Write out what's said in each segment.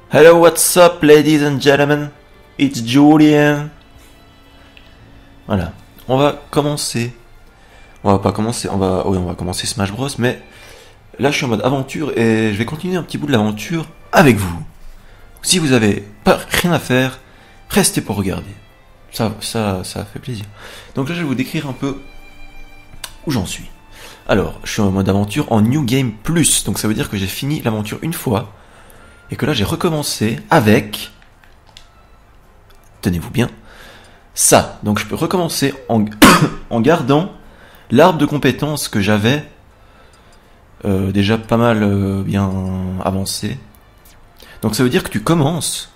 Hello, what's up, ladies and gentlemen? It's Julian. Voilà, on va commencer. On va pas commencer, oui, on va commencer Smash Bros. Mais là, je suis en mode aventure et je vais continuer un petit bout de l'aventure avec vous. Si vous avez pas rien à faire, restez pour regarder. Ça fait plaisir. Donc là, je vais vous décrire un peu où j'en suis. Alors, je suis en mode aventure en New Game Plus, donc ça veut dire que j'ai fini l'aventure une fois et que là, j'ai recommencé avec. Tenez-vous bien. Ça, donc je peux recommencer en gardant l'arbre de compétences que j'avais déjà pas mal bien avancé. Donc ça veut dire que tu commences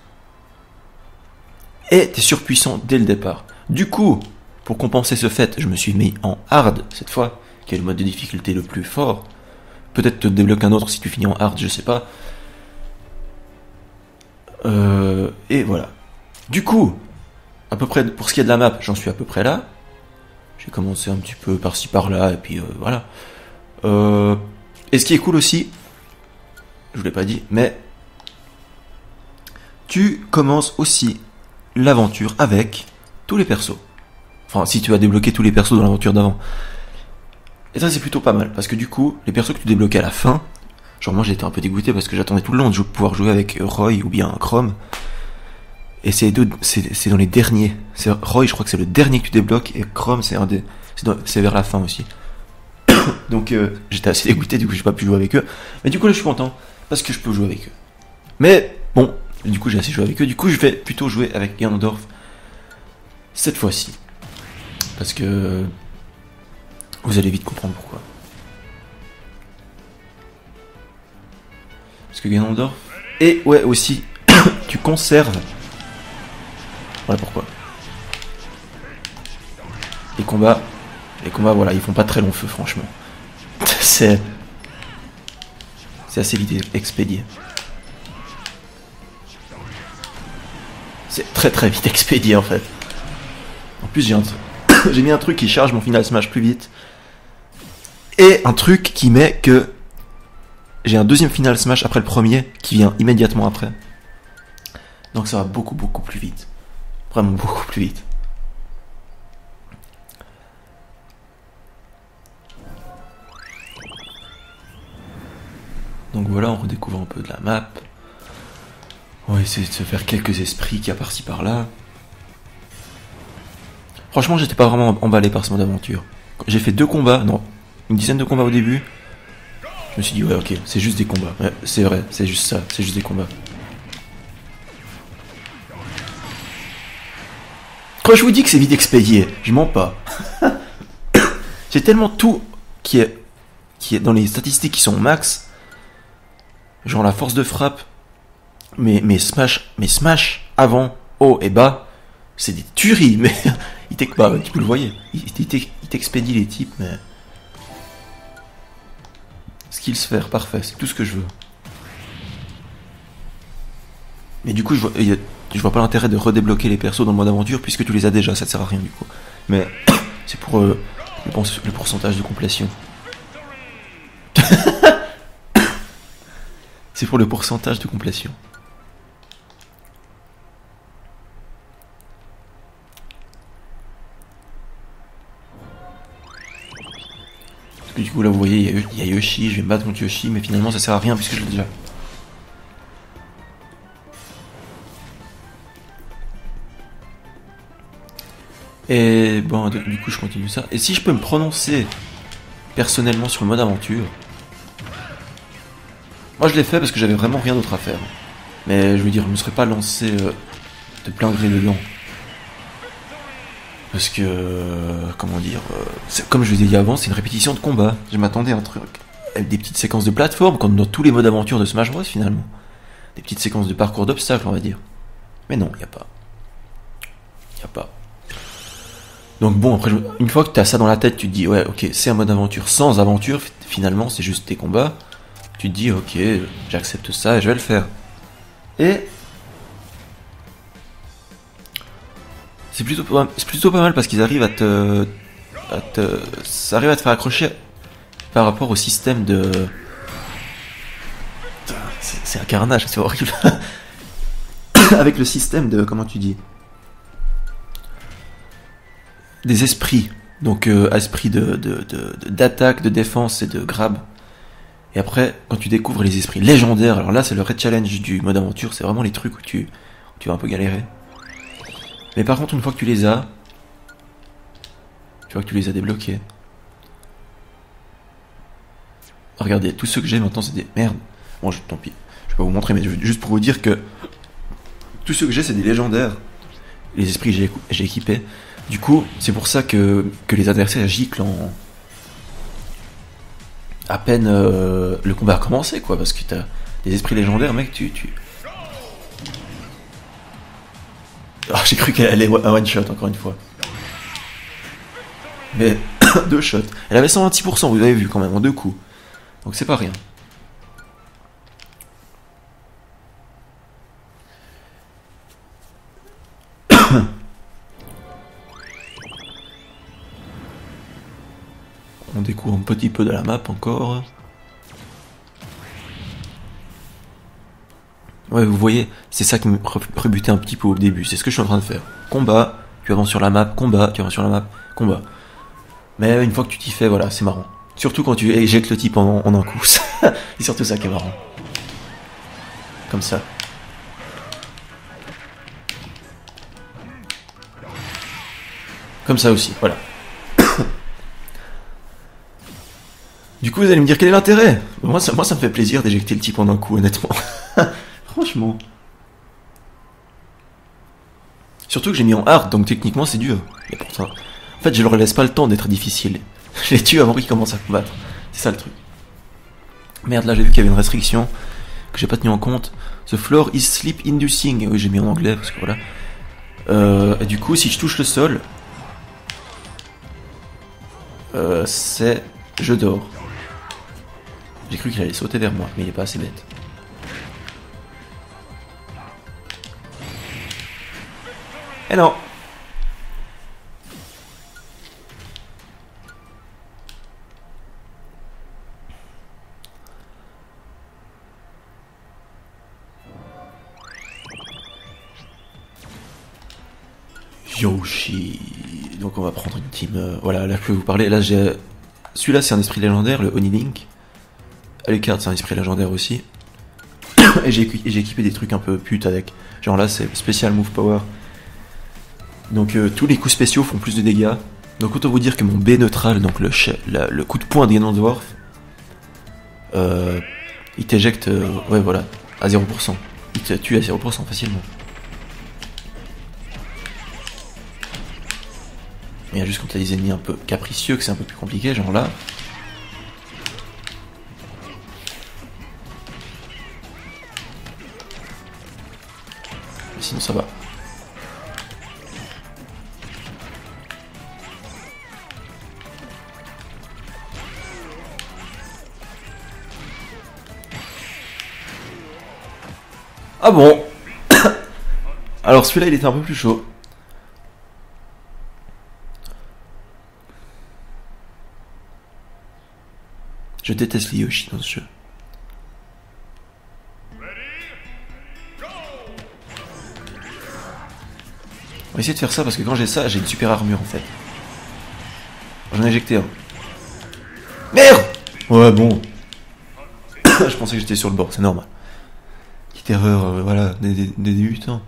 et t'es surpuissant dès le départ. Du coup, pour compenser ce fait, je me suis mis en hard cette fois, qui est le mode de difficulté le plus fort. Peut-être te débloque un autre si tu finis en hard, je sais pas. Et voilà. Du coup, à peu près pour ce qui est de la map, j'en suis à peu près là. J'ai commencé un petit peu par-ci par-là et puis voilà. Et ce qui est cool aussi, je vous l'ai pas dit, mais tu commences aussi l'aventure avec tous les persos. Enfin, si tu as débloqué tous les persos dans l'aventure d'avant. Et ça, c'est plutôt pas mal, parce que du coup, les persos que tu débloquais à la fin, genre moi j'étais un peu dégoûté parce que j'attendais tout le long de pouvoir jouer avec Roy ou bien Chrome. Et c'est dans les derniers. Roy, je crois que c'est le dernier que tu débloques, et Chrome, c'est vers la fin aussi. Donc j'étais assez dégoûté, du coup j'ai pas pu jouer avec eux. Mais du coup là je suis content, parce que je peux jouer avec eux. Mais bon, du coup j'ai assez joué avec eux, du coup je vais plutôt jouer avec Ganondorf cette fois-ci. Parce que vous allez vite comprendre pourquoi. Parce que Ganondorf, et ouais aussi, tu conserves. Voilà pourquoi. Les combats, voilà, ils font pas très long feu, franchement. C'est assez vite expédié. C'est très très vite expédié en fait. En plus, j'ai mis un truc qui charge mon Final Smash plus vite. Et un truc qui met que j'ai un deuxième Final Smash après le premier qui vient immédiatement après. Donc ça va beaucoup beaucoup plus vite. Vraiment beaucoup plus vite. Donc voilà, on redécouvre un peu de la map. On va essayer de se faire quelques esprits qu'il y a par-ci par-là. Franchement, j'étais pas vraiment emballé par ce mode aventure. J'ai fait 2 combats, non, une dizaine de combats au début. Je me suis dit, ouais, ok, c'est juste des combats. Ouais, c'est vrai, c'est juste ça, c'est juste des combats. Quand je vous dis que c'est vite expédié, je mens pas. J'ai tellement tout qui est dans les statistiques qui sont au max. Genre la force de frappe, mes smash avant, haut et bas, c'est des tueries, mais tu le voyez, il t'expédie les types, mais skills faire, parfait, c'est tout ce que je veux. Mais du coup, je vois pas l'intérêt de redébloquer les persos dans le mode aventure puisque tu les as déjà, ça te sert à rien du coup. Mais c'est pour le pourcentage de complétion. C'est pour le pourcentage de complétion. Parce que du coup là vous voyez il y a Yoshi, je vais me battre contre Yoshi, mais finalement ça sert à rien puisque je l'ai déjà. Et bon, du coup je continue ça. Et si je peux me prononcer personnellement sur le mode aventure, moi je l'ai fait parce que j'avais vraiment rien d'autre à faire. Mais je veux dire, je me serais pas lancé de plein gré dedans. Parce que, comment dire, comme je vous ai dit avant, c'est une répétition de combat. Je m'attendais à un truc avec des petites séquences de plateforme, comme dans tous les modes aventure de Smash Bros finalement. Des petites séquences de parcours d'obstacles, on va dire. Mais non, y a pas. Y a pas. Donc bon, après, une fois que t'as ça dans la tête, tu te dis, ouais, ok, c'est un mode aventure sans aventure, finalement, c'est juste tes combats. Tu te dis, ok, j'accepte ça et je vais le faire. Et c'est plutôt pas mal parce qu'ils arrivent ça arrive à te faire accrocher par rapport au système de. C'est un carnage, c'est horrible. avec le système de, comment tu dis, des esprits. Donc esprit d'attaque, de défense et de grab. Et après, quand tu découvres les esprits légendaires, alors là c'est le vrai challenge du mode aventure, c'est vraiment les trucs où tu vas un peu galérer. Mais par contre, une fois que tu les as, tu vois que tu les as débloqués. Regardez, tous ceux que j'ai maintenant c'est des merdes. Bon, tant pis, je vais pas vous montrer, mais juste pour vous dire que tous ceux que j'ai c'est des légendaires. Les esprits j'ai équipés. Du coup, c'est pour ça que les adversaires giclent en... à peine le combat a commencé, quoi, parce que t'as des esprits légendaires, mec, Ah, j'ai cru qu'elle allait un one shot, encore une fois. Mais, 2 shots. Elle avait 126%, vous avez vu, quand même, en 2 coups. Donc c'est pas rien. On découvre un petit peu de la map encore. Ouais, vous voyez, c'est ça qui me rebutait un petit peu au début. C'est ce que je suis en train de faire. Combat, tu avances sur la map, combat, tu avances sur la map, combat. Mais une fois que tu t'y fais, voilà, c'est marrant. Surtout quand tu éjectes le type en un coup. C'est surtout ça qui est marrant. Comme ça. Comme ça aussi, voilà. Du coup, vous allez me dire quel est l'intérêt. Moi, ça me fait plaisir d'éjecter le type en un coup, honnêtement. Franchement. Surtout que j'ai mis en hard, donc techniquement c'est dur. Mais pourtant, en fait, je leur laisse pas le temps d'être difficile. Je les tue avant qu'ils commencent à combattre. C'est ça le truc. Merde, là j'ai vu qu'il y avait une restriction que j'ai pas tenu en compte. The floor is sleep inducing. Oui, j'ai mis en anglais parce que voilà. Et du coup, si je touche le sol, c'est je dors. J'ai cru qu'il allait sauter vers moi, mais il est pas assez bête. Eh non. Yoshi. Donc on va prendre une team. Voilà, là je peux vous parler. Là j'ai. Celui-là c'est un esprit légendaire, le Onilink. Alucard c'est un esprit légendaire aussi. Et j'ai équipé des trucs un peu putes avec. Genre là c'est Special Move Power. Donc tous les coups spéciaux font plus de dégâts. Donc autant vous dire que mon B neutral, donc le coup de poing de Ganondorf, il t'éjecte, ouais voilà, à 0%. Il te tue à 0% facilement. Mais il y a juste quand t'as des ennemis un peu capricieux que c'est un peu plus compliqué, genre là. Mais sinon ça va. Ah bon. Alors celui-là il était un peu plus chaud. Je déteste les Yoshi dans ce jeu. On va essayer de faire ça parce que quand j'ai ça, j'ai une super armure en fait. J'en ai éjecté un. Merde. Ouais bon. Je pensais que j'étais sur le bord, c'est normal. Petite erreur, voilà, des débutants.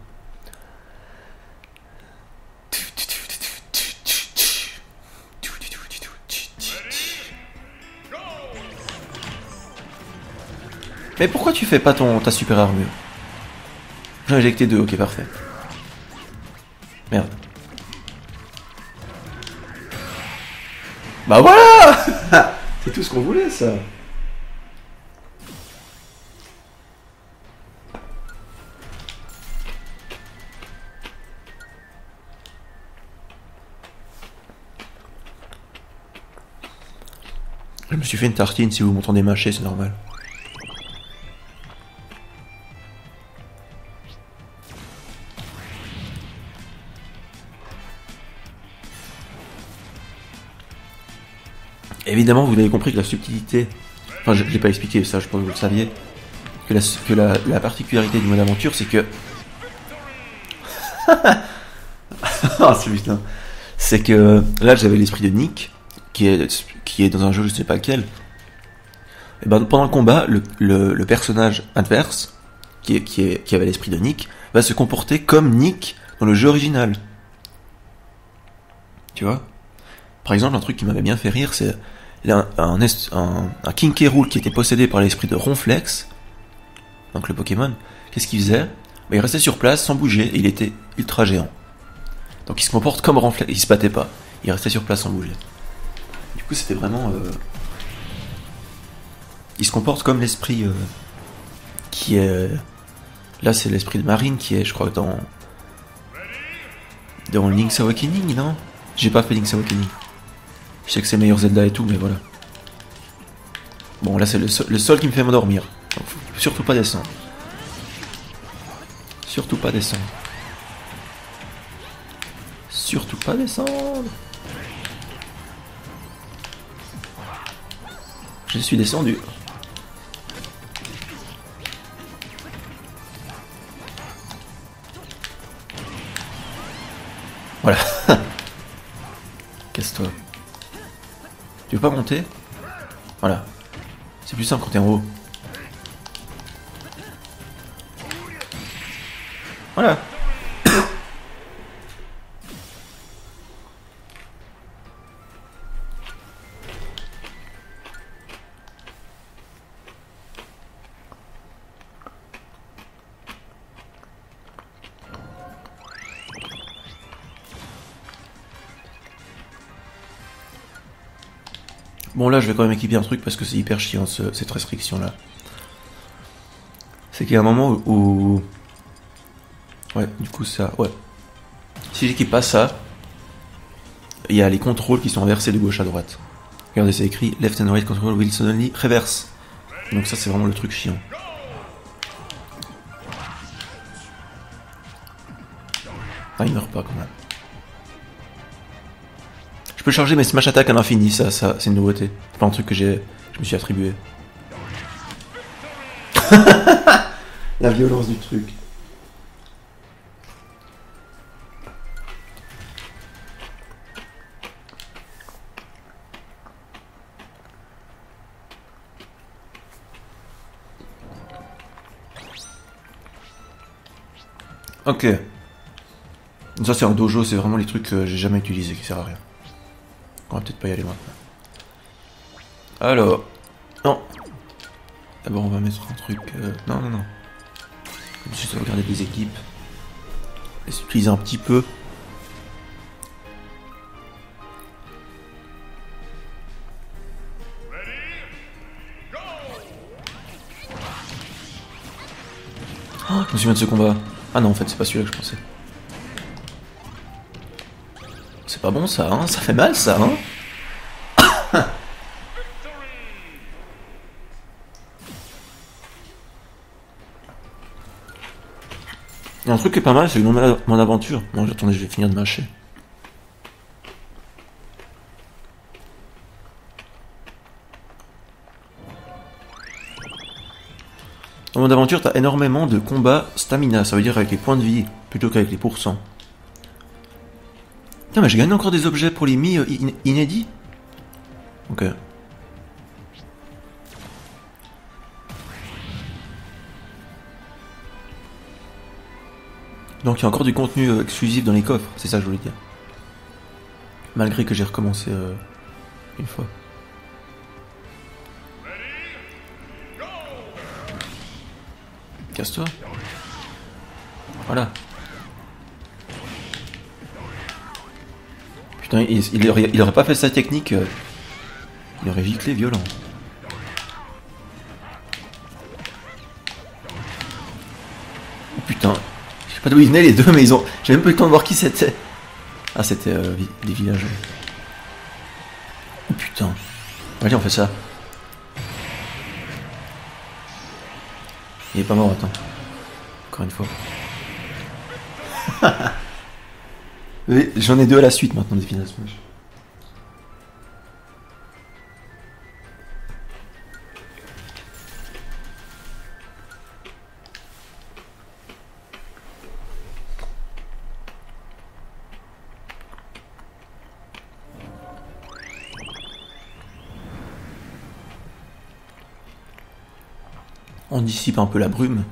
Mais pourquoi tu fais pas ta super armure? J'en ai éjecté 2, ok parfait. Merde. Bah voilà. C'est tout ce qu'on voulait ça. Je me suis fait une tartine, si vous m'entendez mâcher, c'est normal. Évidemment, vous avez compris que la subtilité... Enfin, je l'ai pas expliqué, ça, je pense que vous le saviez. Que la particularité du mode aventure, c'est que... Ah, c'est putain. C'est que là, j'avais l'esprit de Nick, qui est dans un jeu, je sais pas lequel. Et ben, pendant le combat, le personnage adverse, qui avait l'esprit de Nick, va se comporter comme Nick dans le jeu original. Tu vois? Par exemple, un truc qui m'avait bien fait rire, c'est un King K. Rool qui était possédé par l'esprit de Ronflex, donc le Pokémon. Qu'est-ce qu'il faisait? Il restait sur place sans bouger et il était ultra géant. Donc il se comporte comme Ronflex, il se battait pas, il restait sur place sans bouger. Du coup, c'était vraiment. Il se comporte comme l'esprit qui est. Là, c'est l'esprit de Marine qui est, je crois, dans Link's Awakening, non? J'ai pas fait Link's Awakening. Je sais que c'est le meilleur Zelda et tout, mais voilà. Bon, là, c'est le sol qui me fait m'endormir. Donc, faut surtout pas descendre. Surtout pas descendre. Surtout pas descendre. Je suis descendu. Voilà. Casse-toi. Tu veux pas monter? Voilà. C'est plus simple quand t'es en haut. Voilà. Bon, là, je vais quand même équiper un truc parce que c'est hyper chiant cette restriction là. C'est qu'il y a un moment où. Ouais, du coup, ça. Ouais. Si j'équipe pas ça, il y a les contrôles qui sont inversés de gauche à droite. Regardez, c'est écrit Left and right control will suddenly reverse. Donc, ça, c'est vraiment le truc chiant. Ah, il meurt pas quand même. Je peux charger mes smash attack à l'infini, ça c'est une nouveauté. C'est pas un truc que je me suis attribué. La violence du truc. Ok. Ça c'est un dojo, c'est vraiment les trucs que j'ai jamais utilisés qui servent à rien. On va peut-être pas y aller maintenant. Alors. Non. D'abord on va mettre un truc. Non. Juste regarder des équipes. Les utiliser un petit peu. Oh, je me souviens de ce combat. Ah non, en fait, c'est pas celui-là que je pensais. C'est pas bon ça, hein? Ça fait mal ça, hein? Il y a un truc qui est pas mal, c'est mon aventure. Bon, attendez, je vais finir de mâcher. Dans mon aventure, t'as énormément de combats stamina, ça veut dire avec les points de vie, plutôt qu'avec les pourcents. Putain, mais j'ai gagné encore des objets pour les inédits. Ok. Donc il y a encore du contenu exclusif dans les coffres, c'est ça que je voulais dire. Malgré que j'ai recommencé une fois. Casse-toi. Voilà. Putain, il aurait pas fait sa technique. Il aurait giclé violent. Oh putain. Je sais pas d'où ils venaient les deux, mais ils ont. J'ai même pas eu le temps de voir qui c'était. Ah, c'était des villageois. Oh putain. Allez, on fait ça. Il est pas mort, attends. Encore une fois. J'en ai deux à la suite maintenant des Final Smash. On dissipe un peu la brume.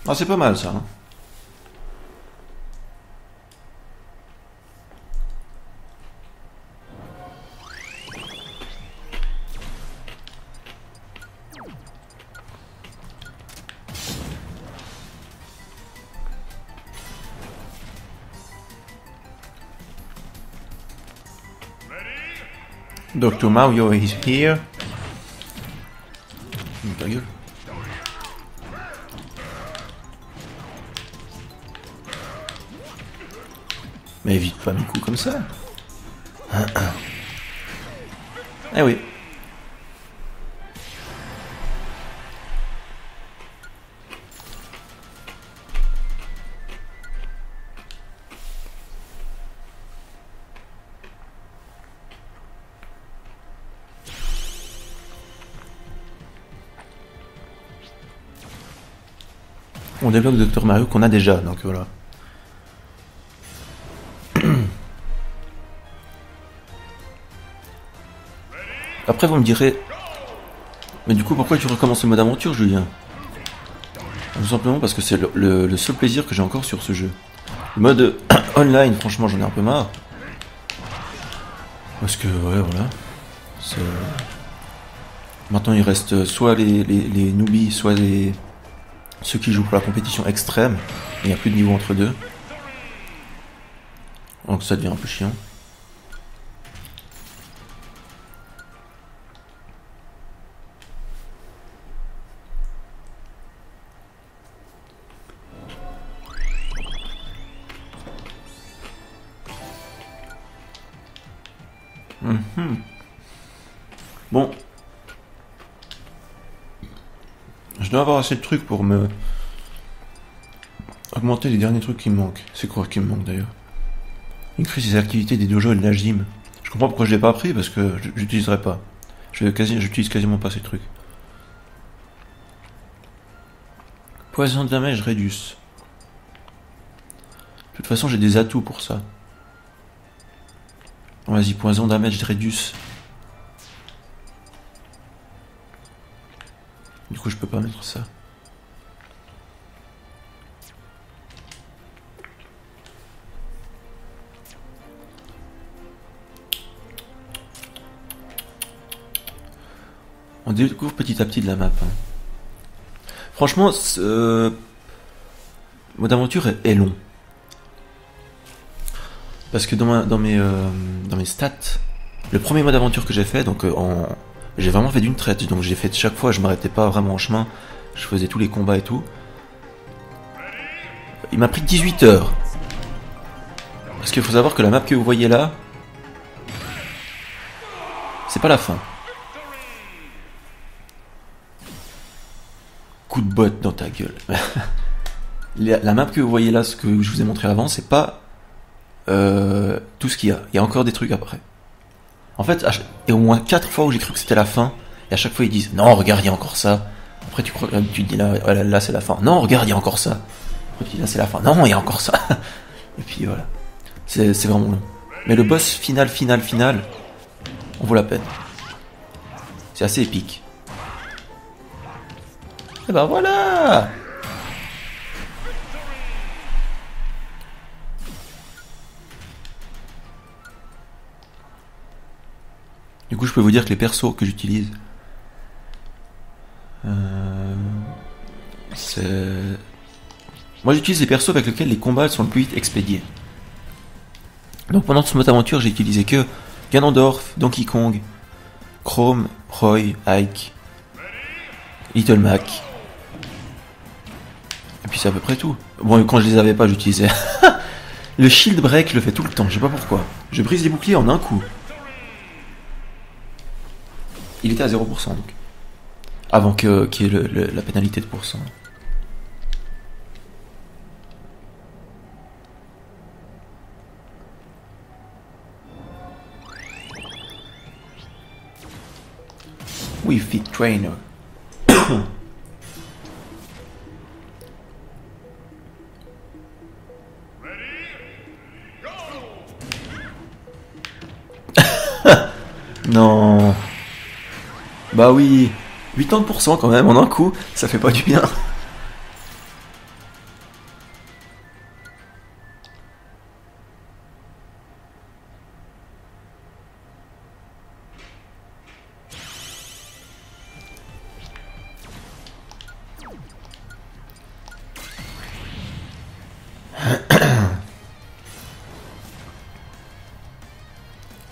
Ah, c'est pas mal ça. Hein. Dr. Mario is here. Ta gueule. Mais évite pas mes coups comme ça. Eh oui. On débloque Dr. Mario qu'on a déjà, donc voilà. Après vous me direz, mais du coup pourquoi tu recommences le mode aventure, Julien? Tout simplement parce que c'est le seul plaisir que j'ai encore sur ce jeu. Le mode online, franchement j'en ai un peu marre. Parce que ouais voilà. Maintenant il reste soit les newbies, soit ceux qui jouent pour la compétition extrême. Il n'y a plus de niveau entre deux. Donc ça devient un peu chiant. Bon. Je dois avoir assez de trucs pour me augmenter les derniers trucs qui me manquent. C'est quoi qui me manque d'ailleurs? Increase les activités des dojos et de la gym. Je comprends pourquoi je l'ai pas pris parce que j'utiliserai pas. J'utilise quasiment pas ces trucs. Poison damage reduce. De toute façon j'ai des atouts pour ça. Vas-y, poison damage reduce. Du coup je peux pas mettre ça. On découvre petit à petit de la map. Hein. Franchement, mode aventure est long. Parce que dans mes stats, le premier mode aventure que j'ai fait, donc j'ai vraiment fait d'une traite. Donc j'ai fait chaque fois, je m'arrêtais pas vraiment en chemin. Je faisais tous les combats et tout. Il m'a pris 18 heures. Parce qu'il faut savoir que la map que vous voyez là, c'est pas la fin. Coup de botte dans ta gueule. La map que vous voyez là, ce que je vous ai montré avant, c'est pas tout ce qu'il y a. Il y a encore des trucs après. En fait, il y a au moins 4 fois où j'ai cru que c'était la fin, et à chaque fois ils disent non, regarde, il y a encore ça. Après tu te dis là c'est la fin. Non, regarde, il y a encore ça. Après tu dis là c'est la fin. Non, il y a encore ça. Et puis voilà. C'est vraiment long. Mais le boss final, on vaut la peine. C'est assez épique. Et ben voilà. Du coup, je peux vous dire que les persos que j'utilise, c'est... Moi, j'utilise les persos avec lesquels les combats sont le plus vite expédiés. Donc, pendant ce mode aventure, j'ai utilisé que Ganondorf, Donkey Kong, Chrome, Roy, Ike, Little Mac. Et puis c'est à peu près tout. Bon, quand je les avais pas, j'utilisais... Le shield break, je le fais tout le temps, je sais pas pourquoi. Je brise les boucliers en un coup. Il était à 0% donc. Avant qu'il y ait la pénalité de pourcent. Wii Fit Trainer. Non. Bah oui. 80% quand même en un coup, ça fait pas du bien.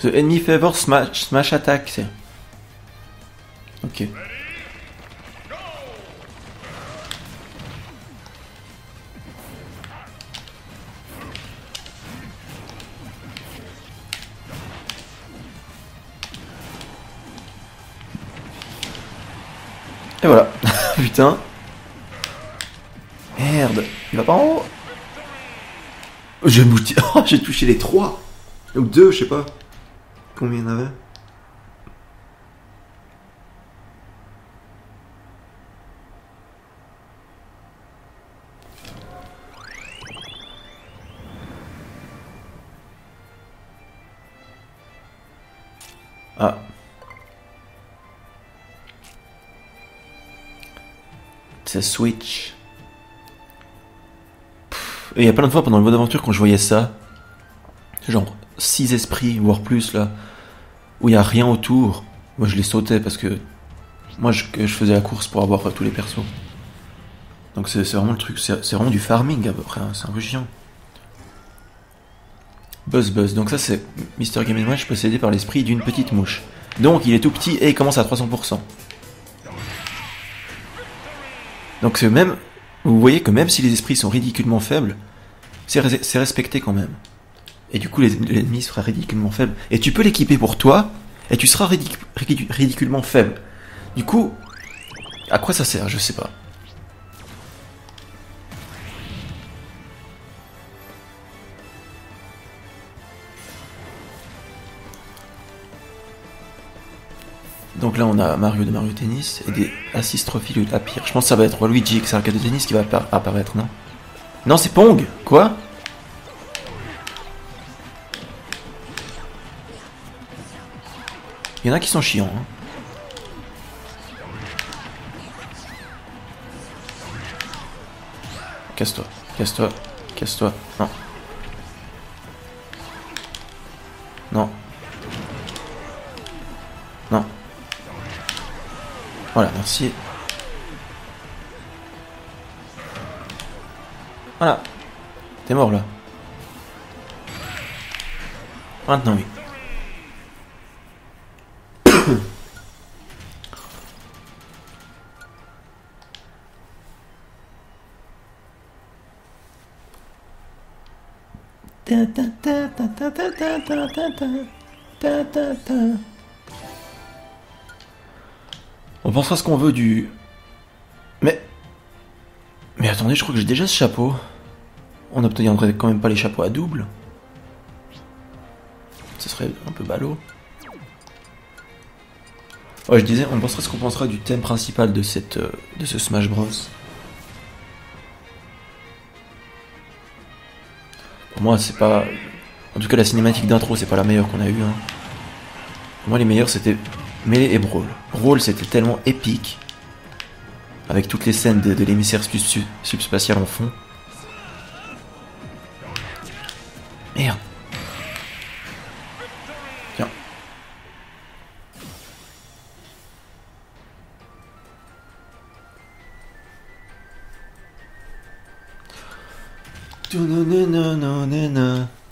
The enemy favor smash attack, c'est. Ok. Et voilà. Putain. Merde. Il va pas en haut. J'ai touché les 3. Ou 2, je sais pas. Combien il y en avait? Ah. C'est Switch. Et il y a plein de fois pendant le mode aventure quand je voyais ça, genre 6 esprits, voire plus là, où il n'y a rien autour, moi je les sautais parce que moi je faisais la course pour avoir tous les persos. Donc c'est vraiment le truc, c'est vraiment du farming à peu près, hein, c'est un peu chiant. Buzz. Donc ça c'est Mr. Game & Watch possédé par l'esprit d'une petite mouche. Donc il est tout petit et il commence à 300%. Donc c'est même, vous voyez que même si les esprits sont ridiculement faibles, c'est respecté quand même. Et du coup l'ennemi sera ridiculement faible. Et tu peux l'équiper pour toi, et tu seras ridiculement faible. Du coup, à quoi ça sert? Je sais pas. Donc là on a Mario de Mario Tennis et des Assist Trophy de la pire. Je pense que ça va être Luigi XR de tennis qui va apparaître, non? Non, c'est Pong. Quoi? Il y en a qui sont chiants, hein. Casse-toi, casse-toi, casse-toi. Non. Non. Non. Voilà, merci. Voilà. T'es mort là. Maintenant oui. On pensera ce qu'on veut du... Mais attendez, je crois que j'ai déjà ce chapeau. On n'obtiendrait quand même pas les chapeaux à double. Ce serait un peu ballot. Ouais, je disais, on pensera ce qu'on pensera du thème principal de ce Smash Bros. Pour moi, c'est pas... En tout cas, la cinématique d'intro, c'est pas la meilleure qu'on a eue. Hein. Pour moi, les meilleures, c'était Melee et Brawl. Brawl, c'était tellement épique. Avec toutes les scènes de l'émissaire subspatial en fond. Merde. Tiens.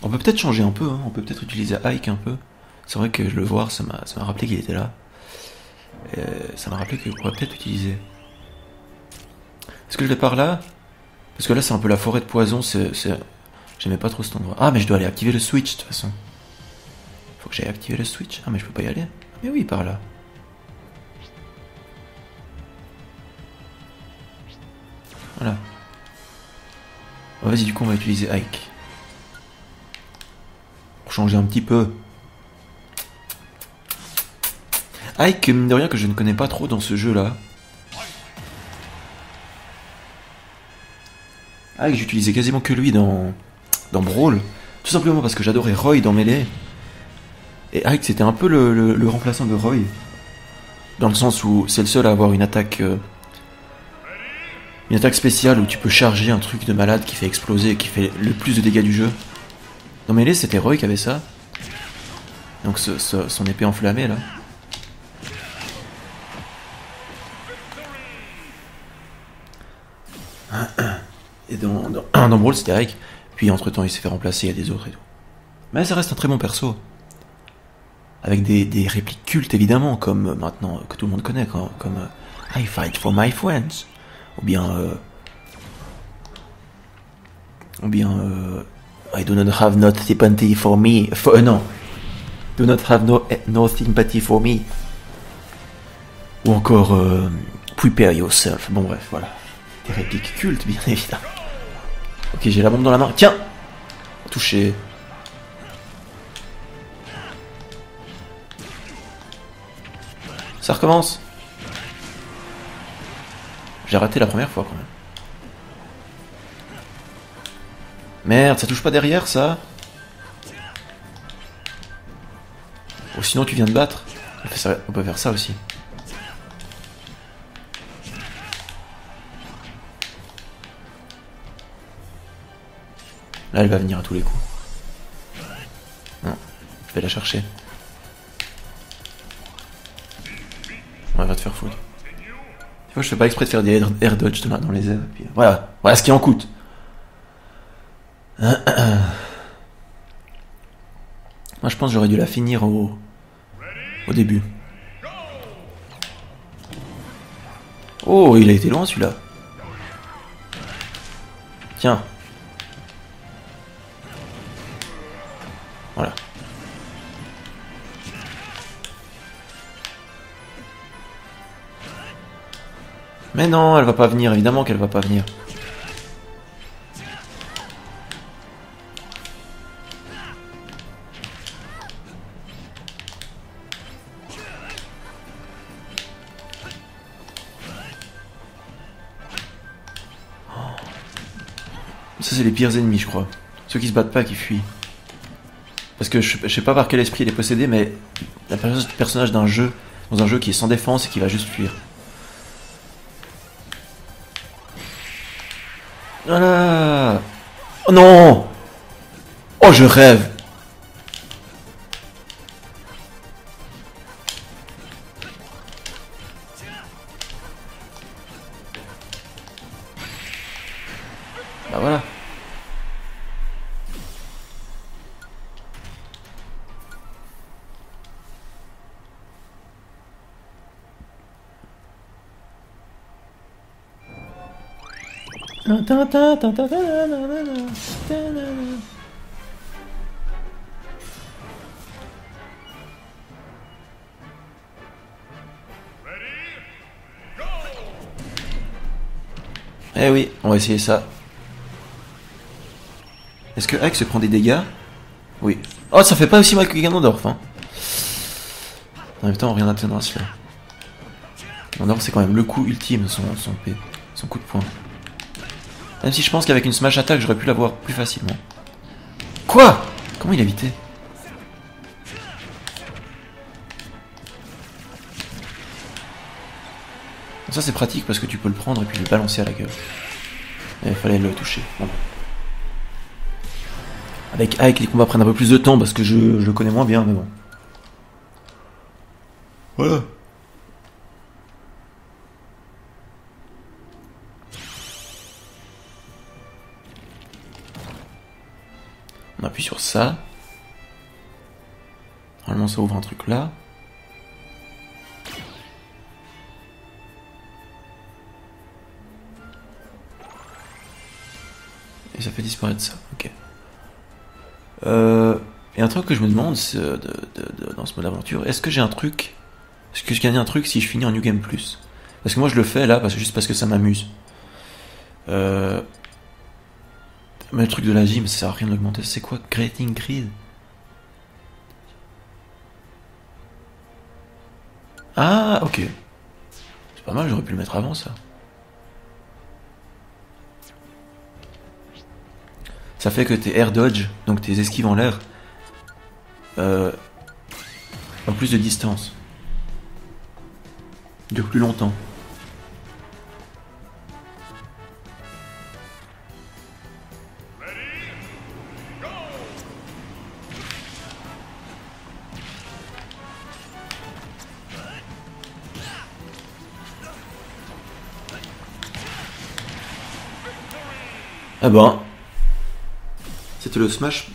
On peut peut-être changer un peu, hein. On peut peut-être utiliser Ike un peu. C'est vrai que je le vois, ça m'a rappelé qu'il était là. Et ça m'a rappelé qu'on pourrait peut-être utiliser. Est-ce que je l'ai par là? Parce que là c'est un peu la forêt de poison, j'aimais pas trop cet endroit. Ah mais je dois aller activer le switch de toute façon. Faut que j'aille activer le switch. Ah mais je peux pas y aller. Mais oui, par là. Voilà. Oh, vas-y, du coup on va utiliser Ike. Pour changer un petit peu. Ike, mine de rien, que je ne connais pas trop dans ce jeu-là. Ike, j'utilisais quasiment que lui dans Brawl. Tout simplement parce que j'adorais Roy dans Melee. Et Ike, c'était un peu le remplaçant de Roy. Dans le sens où c'est le seul à avoir une attaque spéciale où tu peux charger un truc de malade qui fait exploser et qui fait le plus de dégâts du jeu. Dans Melee, c'était Roy qui avait ça. Donc son épée enflammée là. Et dans Brawl, c'était Ike. Puis entre temps, il s'est fait remplacer, il y a des autres et tout. Mais ça reste un très bon perso. Avec des répliques cultes évidemment, comme maintenant que tout le monde connaît, comme I fight for my friends. Ou bien I do not have no sympathy for me. Non. Do not have no sympathy for me. Ou encore prepare yourself. Bon bref, voilà. Des répliques cultes, bien évidemment. Ok, j'ai la bombe dans la main. Tiens! Touché. Ça recommence. J'ai raté la première fois quand même. Merde, ça touche pas derrière ça? Ou sinon tu viens de battre. On peut faire ça aussi. Là elle va venir à tous les coups. Non, je vais la chercher. On va te faire foutre. Des fois je fais pas exprès de faire des air dodge dans les airs. Puis, voilà ce qui en coûte. Moi je pense que j'aurais dû la finir au début. Oh, il a été loin celui-là. Tiens. Voilà. Mais non, elle va pas venir, évidemment qu'elle va pas venir. Ça c'est les pires ennemis je crois. Ceux qui se battent pas, qui fuient. Parce que je sais pas par quel esprit il est possédé, mais la personnage dans un jeu qui est sans défense et qui va juste fuir. Voilà. Oh non. Oh je rêve. Bah voilà. Eh oui, on va essayer ça. Est-ce que Ike se prend des dégâts? Oui. Oh, ça fait pas aussi mal que Ganondorf, hein. En même temps, rien d'attenant à cela. Ganondorf, c'est quand même le coup ultime, son coup de poing. Même si je pense qu'avec une smash attack, j'aurais pu l'avoir plus facilement. Quoi? Comment il a évité? Ça c'est pratique parce que tu peux le prendre et puis le balancer à la gueule. Il fallait le toucher. Bon. Avec Ike, les combats prennent un peu plus de temps parce que je le connais moins bien, mais bon. Voilà. On appuie sur ça. Normalement ça ouvre un truc là. Et ça fait disparaître ça, ok. Et un truc que je me demande dans ce mode aventure, est-ce que j'ai un truc... Est-ce que je gagne un truc si je finis en New Game Plus? Parce que moi je le fais là, juste parce que ça m'amuse. Mais le truc de la gym, ça sert à rien d'augmenter. C'est quoi? Creating Grid? Ah, ok. C'est pas mal, j'aurais pu le mettre avant ça. Ça fait que tes air dodge, donc tes esquives en l'air, ont plus de distance. Dure plus longtemps. Ah ben, c'était le smash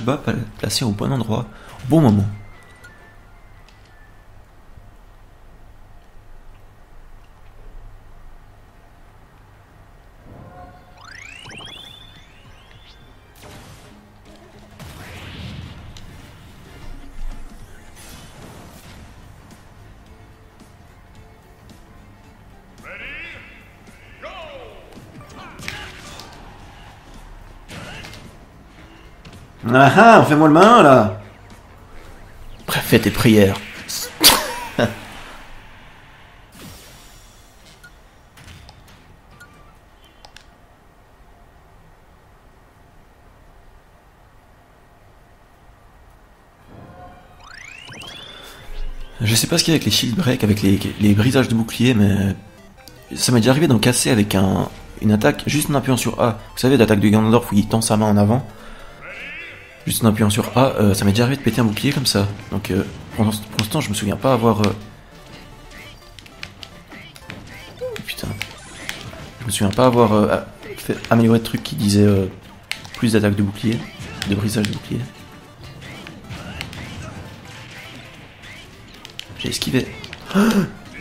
bas placé au bon endroit, au bon moment. Ah ah, fais-moi le malin là. Bref, fais tes prières. Je sais pas ce qu'il y a avec les shield break, avec les brisages de bouclier, mais ça m'est déjà arrivé d'en casser avec une attaque juste en appuyant sur A. Vous savez, l'attaque de Ganondorf où il tend sa main en avant. Juste en appuyant sur A, ça m'est déjà arrivé de péter un bouclier comme ça. Donc pour l'instant, je me souviens pas avoir... Putain. Je me souviens pas avoir fait améliorer de trucs qui disaient plus d'attaque de bouclier, de brisage de bouclier. J'ai esquivé.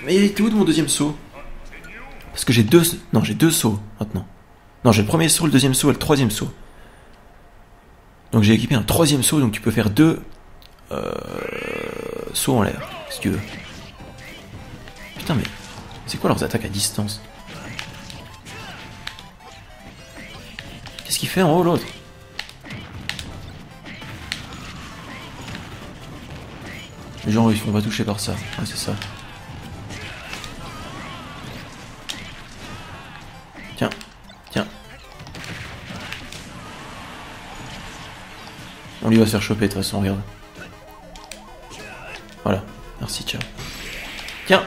Mais il était où de mon deuxième saut? Parce que j'ai deux... Non, j'ai deux sauts maintenant. Non, j'ai le premier saut, le deuxième saut et le troisième saut. Donc j'ai équipé un troisième saut, donc tu peux faire deux sauts en l'air, si tu veux. Putain, mais c'est quoi leurs attaques à distance? Qu'est-ce qu'il fait en haut l'autre? Les gens ils sont pas touchés par ça, ouais c'est ça. Tiens, tiens. On lui va se faire choper de toute façon, regarde. Voilà, merci, ciao. Tiens.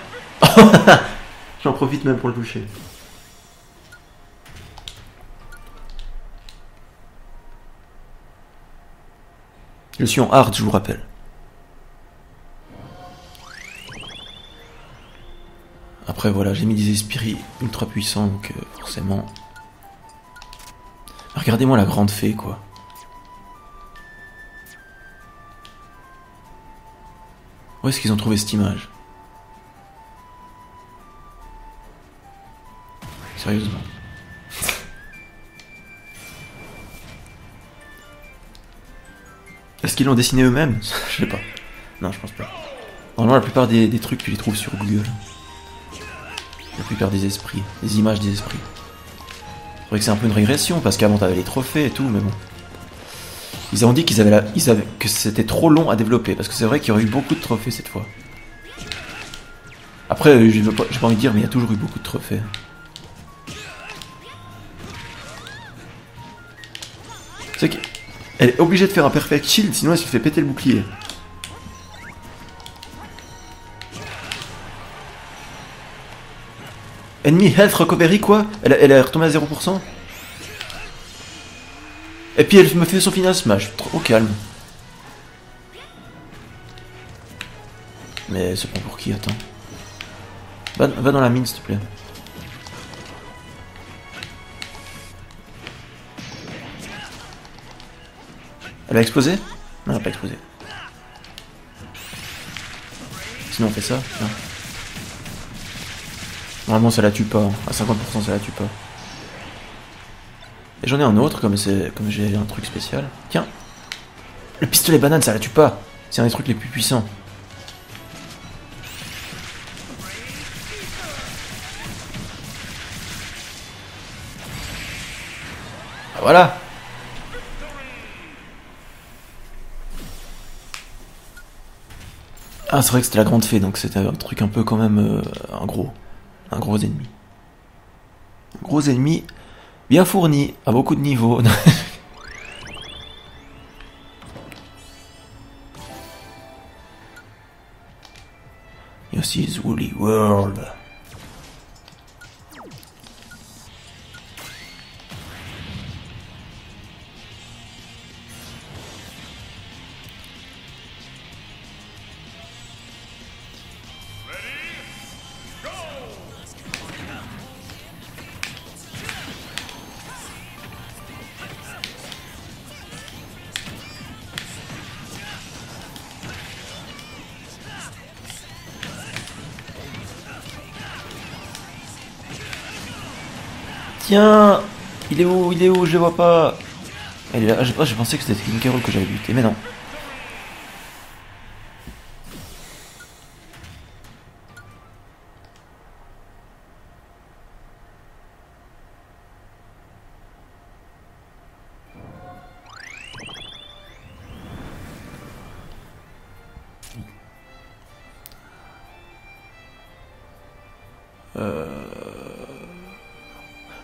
J'en profite même pour le toucher. Je suis en hard, je vous rappelle. Après voilà, j'ai mis des esprits ultra puissants, donc forcément... Regardez-moi la grande fée, quoi. Où est-ce qu'ils ont trouvé cette image? Sérieusement. Est-ce qu'ils l'ont dessiné eux-mêmes? Je sais pas. Non, je pense pas. Normalement, la plupart des trucs, tu les trouves sur Google. La plupart des esprits, des images des esprits. C'est vrai que c'est un peu une régression, parce qu'avant t'avais les trophées et tout, mais bon. Ils ont dit que c'était trop long à développer, parce que c'est vrai qu'il y aurait eu beaucoup de trophées cette fois. Après, j'ai pas envie de dire, mais il y a toujours eu beaucoup de trophées. C'est qu'elle est obligée de faire un perfect shield, sinon elle se fait péter le bouclier. Enemy health recovery quoi? Elle est retombée à 0%. Et puis elle me fait son final smash, trop calme. Mais c'est pas pour qui, attends. Va dans la mine s'il te plaît. Elle a explosé? Non, elle a pas explosé. Sinon on fait ça, non. Normalement ça la tue pas, hein. À 50% ça la tue pas. Et j'en ai un autre comme j'ai un truc spécial. Tiens. Le pistolet banane ça la tue pas. C'est un des trucs les plus puissants. Ah, voilà. Ah, c'est vrai que c'était la grande fée, donc c'était un truc un peu quand même un gros ennemi. Un gros ennemi bien fourni, à beaucoup de niveaux. Yoshi's Woolly World. Tiens, il est où? Il est où? Je le vois pas. Elle est là. Je pensais que c'était une Carole que j'avais buté, mais non.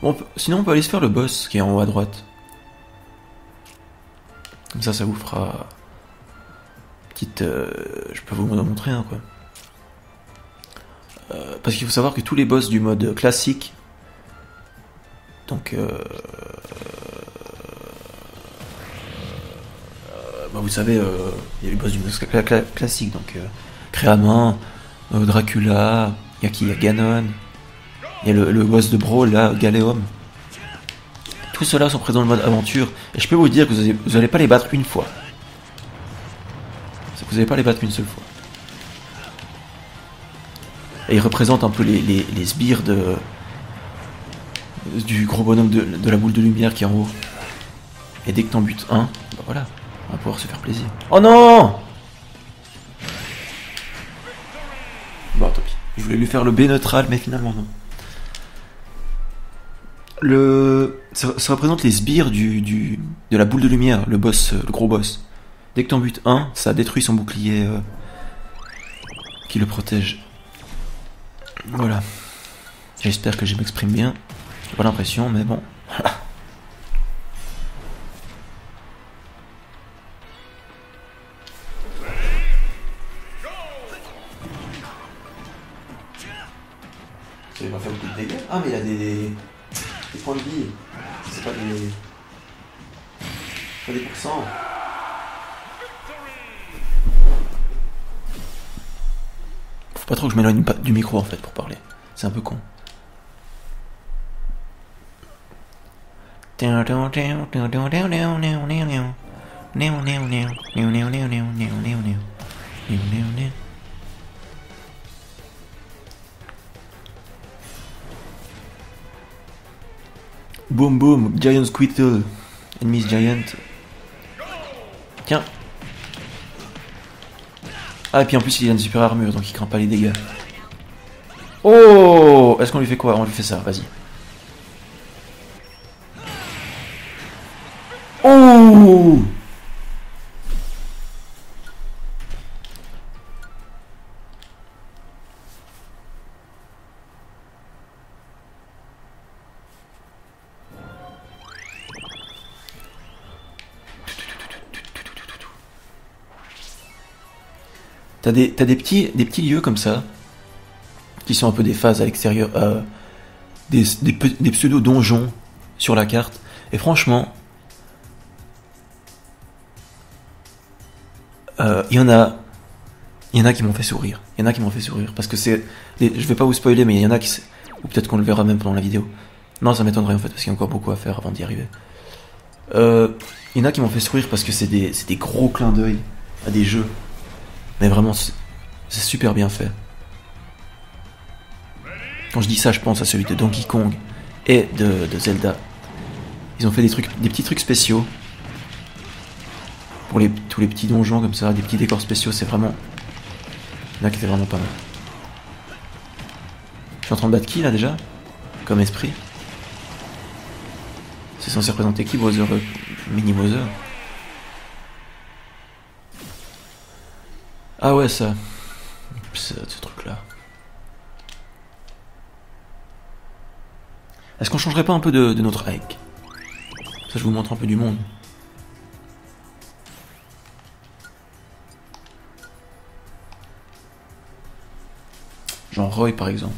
Bon, sinon on peut aller se faire le boss qui est en haut à droite. Comme ça vous fera petite. Je peux vous en montrer un quoi. Parce qu'il faut savoir que tous les boss du mode classique, donc bah, vous savez, il y a les boss du mode classique, donc Créaman, Dracula, il y a qui? Il y a Ganon, il y a le boss de Brawl là, Galéum. Tous ceux-là sont présents dans le mode aventure, et je peux vous dire que vous allez pas les battre une fois. C'est que vous allez pas les battre une seule fois. Et ils représentent un peu les sbires du gros bonhomme de la boule de lumière qui est en haut. Et dès que t'en butes un, bah voilà, on va pouvoir se faire plaisir. Oh non! Bon, tant pis. Je voulais lui faire le B neutral, mais finalement non. Ça représente les sbires de la boule de lumière, le boss, le gros boss. Dès que t'en butes un, ça détruit son bouclier qui le protège. Voilà. J'espère que je m'exprime bien. J'ai pas l'impression, mais bon. Voilà. Ça va pas faire beaucoup de dégâts. Ah, mais il y a des points de vie. C'est pas des pourcents. Faut pas trop que je m'éloigne du micro en fait pour parler. C'est un peu con. Boom boom, Giant Squirtle. Enemies Giant. Tiens. Ah, et puis en plus il a une super armure donc il craint pas les dégâts. Oh! Est-ce qu'on lui fait quoi? On lui fait ça, vas-y. Oh! T'as des petits lieux comme ça, qui sont un peu des phases à l'extérieur, des pseudo-donjons sur la carte, et franchement, il y en a qui m'ont fait sourire. Il y en a qui m'ont fait sourire, parce que je vais pas vous spoiler, mais il y en a qui, ou peut-être qu'on le verra même pendant la vidéo. Non, ça m'étonnerait en fait, parce qu'il y a encore beaucoup à faire avant d'y arriver. Il y en a qui m'ont fait sourire parce que c'est des gros clins d'œil à des jeux. Mais vraiment, c'est super bien fait. Quand je dis ça, je pense à celui de Donkey Kong et de Zelda. Ils ont fait des petits trucs spéciaux. Pour tous les petits donjons comme ça, des petits décors spéciaux, c'est vraiment... Il y en a qui étaient vraiment pas mal. Je suis en train de battre qui là déjà? Comme esprit. C'est censé représenter qui? Bowser, Mini Bowser. Ah ouais, ça. ce truc-là. Est-ce qu'on changerait pas un peu de notre hike? Ça, je vous montre un peu du monde. Genre Roy, par exemple.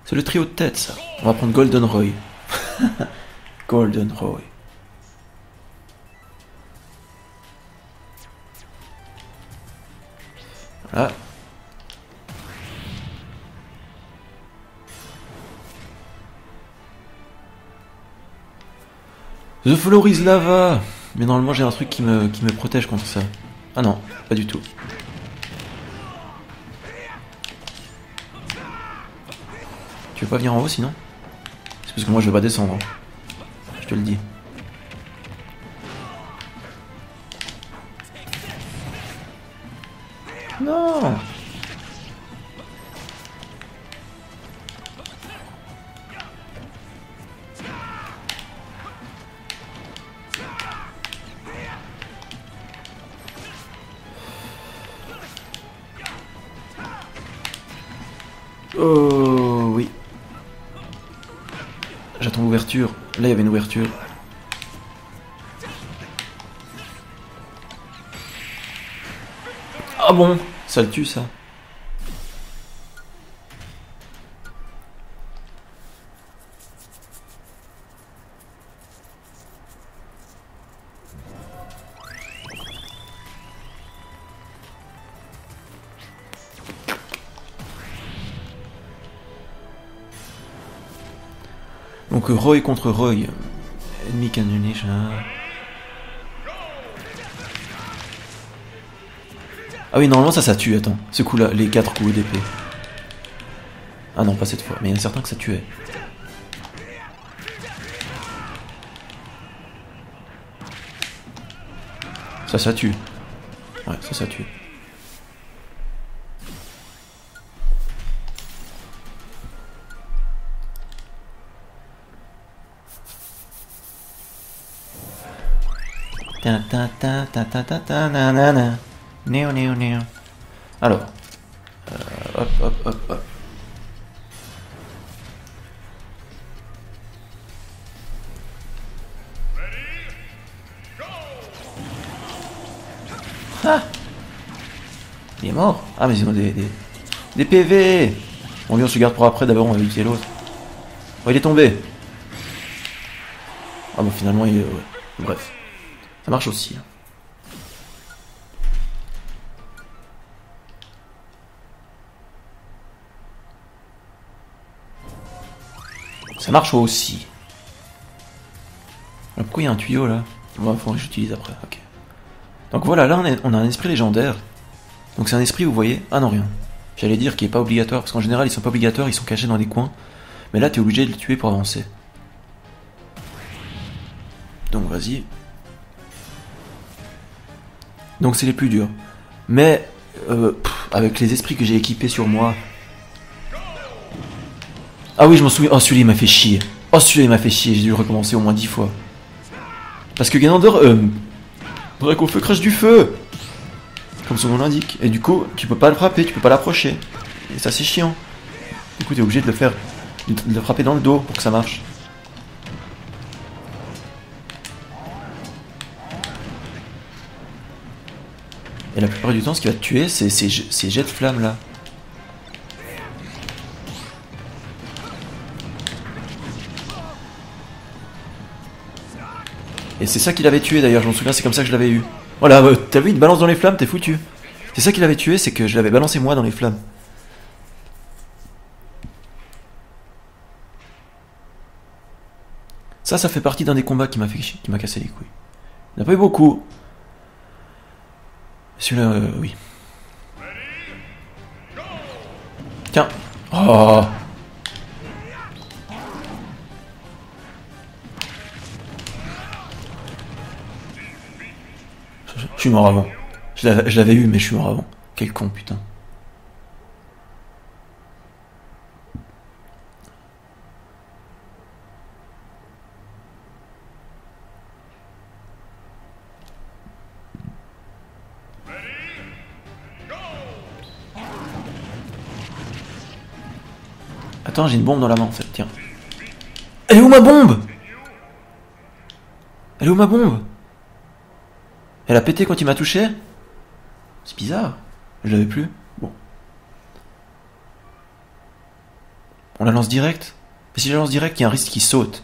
C'est le trio de tête, ça. On va prendre Golden Roy. Golden Roy. Voilà. The floor is lava. Mais normalement j'ai un truc qui me protège contre ça. Ah non, pas du tout. Tu veux pas venir en haut sinon? C'est parce que moi je vais pas descendre. Je te le dis. Non. Oh oui. J'attends l'ouverture. Là il y avait une ouverture. Ah bon, ça le tue ça. Donc Roy contre Roy. Enemy can unleash. Ah oui, normalement ça tue, attends. Ce coup-là, les 4 coups d'épée. Ah non, pas cette fois, mais il y en a certains que ça tuait. Ça tue. Ouais, ça tue. Ta ta ta ta ta ta ta na na na. Néo néo néo. Alors. Hop hop hop hop. Ah, il est mort. Ah mais ils ont des PV. Bon lui on se garde pour après, d'abord on va utiliser l'autre. Oh il est tombé. Ah bon finalement il est... Ouais. Bref. Ça marche aussi. Ça marche aussi. Alors pourquoi il y a un tuyau là? Bon, faut que j'utilise après, ok. Donc voilà, là on a un esprit légendaire. Donc c'est un esprit, vous voyez. Ah non, rien. J'allais dire qu'il est pas obligatoire, parce qu'en général ils sont pas obligatoires, ils sont cachés dans des coins. Mais là t'es obligé de le tuer pour avancer. Donc vas-y. Donc c'est les plus durs. Mais avec les esprits que j'ai équipés sur moi. Ah oui, je m'en souviens. Oh celui-là il m'a fait chier. Oh celui-là il m'a fait chier, j'ai dû le recommencer au moins 10 fois. Parce que Ganander, Draco feu crache du feu. Comme son nom l'indique. Et du coup, tu peux pas le frapper, tu peux pas l'approcher. Et ça c'est chiant. Du coup t'es obligé de le faire, de le frapper dans le dos pour que ça marche. Et la plupart du temps, ce qui va te tuer, c'est ces jets de flammes là. Et c'est ça qui l'avait tué d'ailleurs, je m'en souviens, c'est comme ça que je l'avais eu. Voilà, t'as vu, il te balance dans les flammes, t'es foutu. C'est ça qui l'avait tué, c'est que je l'avais balancé moi dans les flammes. Ça fait partie d'un des combats qui m'a cassé les couilles. Il n'y en a pas eu beaucoup. Celui-là, oui. Tiens. Oh. Je suis mort avant. Je l'avais eu, mais je suis mort avant. Quel con, putain. Attends, j'ai une bombe dans la main en fait, tiens. Elle est où ma bombe? Elle est où ma bombe? Elle a pété quand il m'a touché? C'est bizarre. Je l'avais plus. Bon. On la lance direct? Mais si je la lance direct, il y a un risque qu'il saute.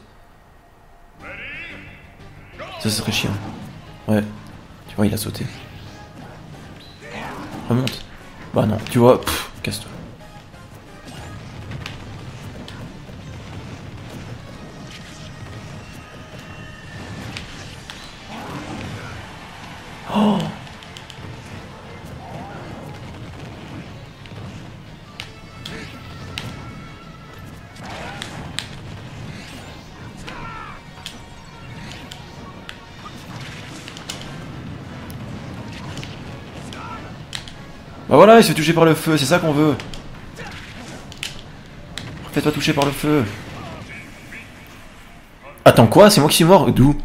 Ça serait chiant. Ouais. Tu vois, il a sauté. Remonte. Bah non, tu vois, casse-toi. Oh! Bah voilà, il se fait toucher par le feu, c'est ça qu'on veut. Fais-toi toucher par le feu. Attends quoi? C'est moi qui suis mort? D'où?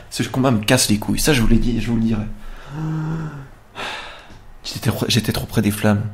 Ce combat me casse les couilles, ça je vous l'ai dit, je vous le dirai. J'étais trop près des flammes.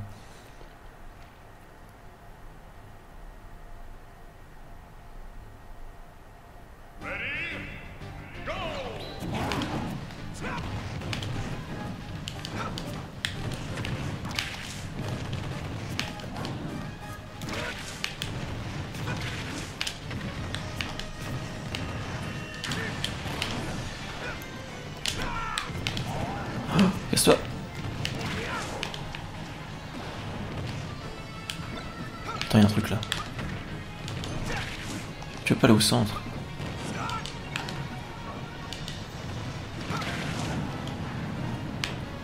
Casse-toi. Attends, il y a un truc là. Tu veux pas aller au centre?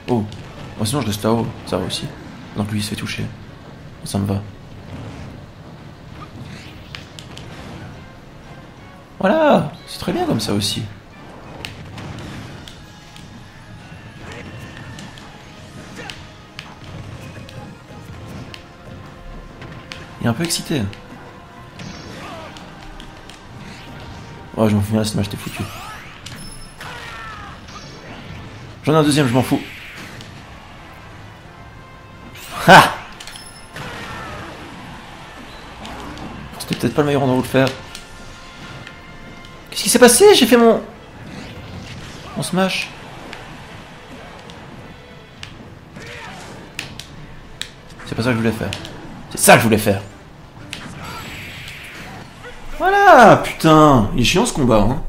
Oh. Moi sinon je reste là-haut, ça va aussi. Donc lui il se fait toucher. Ça me va. Voilà. C'est très bien comme ça aussi. Il est un peu excité. Oh, je m'en fous, là, ce match t'es foutu. J'en ai un deuxième, je m'en fous. Ha! C'était peut-être pas le meilleur endroit où le faire. Qu'est-ce qui s'est passé? J'ai fait mon smash. C'est pas ça que je voulais faire. C'est ça que je voulais faire. Voilà, putain. Il est chiant ce combat, hein.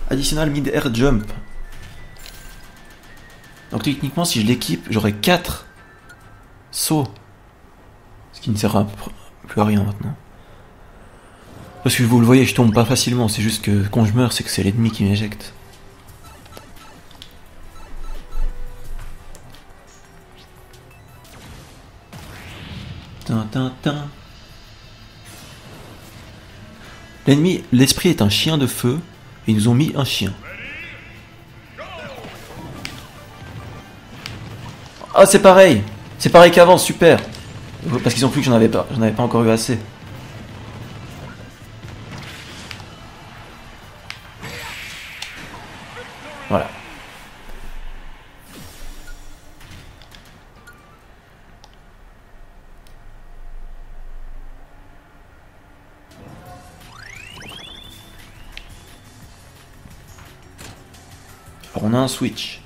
Additional mid-air jump. Donc techniquement, si je l'équipe, j'aurai 4 sauts. Ce qui ne sert plus à rien maintenant. Parce que vous le voyez, je tombe pas facilement. C'est juste que quand je meurs, c'est que c'est l'ennemi qui m'éjecte. L'ennemi, l'esprit est un chien de feu, et ils nous ont mis un chien. Ah, c'est pareil qu'avant, super. Parce qu'ils ont cru que j'en avais pas encore eu assez. Voilà. Alors on a un switch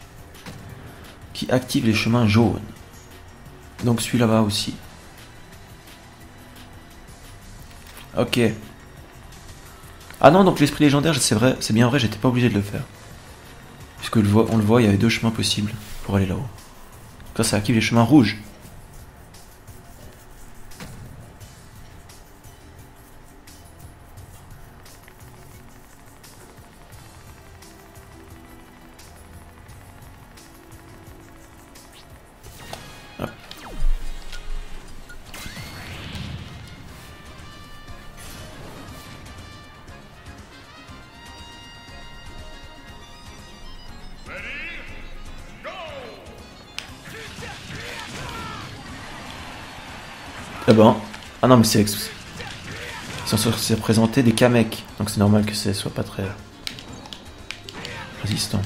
qui active les chemins jaunes. Donc celui-là va aussi. Ok. Ah non, donc l'esprit légendaire, c'est vrai, c'est bien vrai, j'étais pas obligé de le faire. Puisque on le voit, il y avait 2 chemins possibles pour aller là-haut. Ça active les chemins rouges. Hop. Ah ben, ah non mais c'est... Ils sont censés présenter des Kamek, donc c'est normal que ce soit pas très résistant.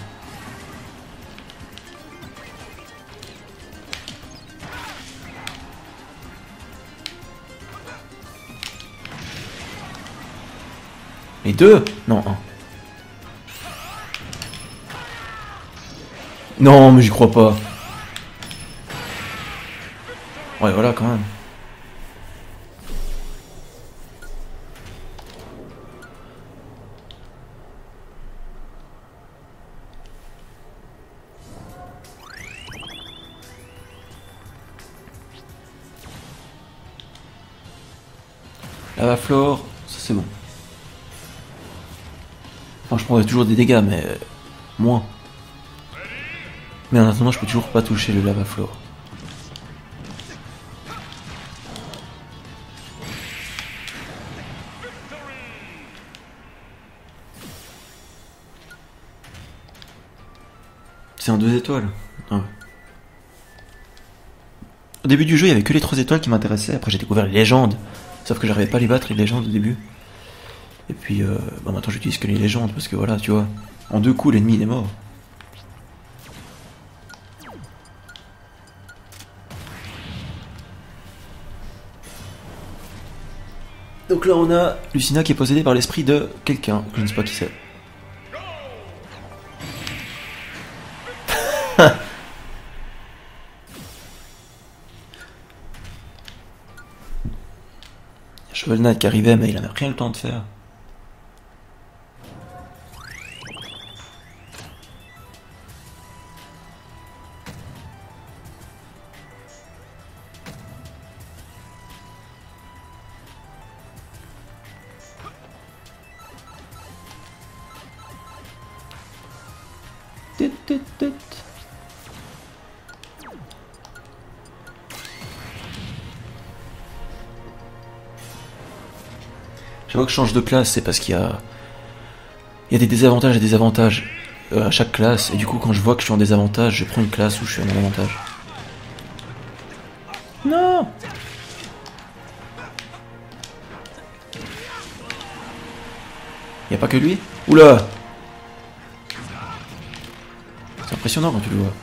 Mais deux? Non, un. Non, mais j'y crois pas. Ouais, voilà, quand même. Lava Flore, ça c'est bon. Enfin, je prendrais toujours des dégâts, mais moins. Mais en attendant, je peux toujours pas toucher le Lava Flore. C'est un 2 étoiles. Ah ouais. Au début du jeu, il y avait que les 3 étoiles qui m'intéressaient. Après, j'ai découvert les légendes. Sauf que j'arrivais pas à les battre, les légendes, au début. Et puis, bah maintenant, j'utilise que les légendes. Parce que voilà, tu vois, en 2 coups, l'ennemi, il est mort. Donc là, on a Lucina qui est possédée par l'esprit de quelqu'un. Je ne sais pas qui c'est. Shovel Knight qui arrivait, mais il n'avait rien le temps de faire. Chaque fois que je change de classe, c'est parce qu'il y a des désavantages et des avantages à chaque classe. Et du coup, quand je vois que je suis en désavantage, je prends une classe où je suis en avantage. Non! Y a pas que lui? Oula! C'est impressionnant quand tu le vois.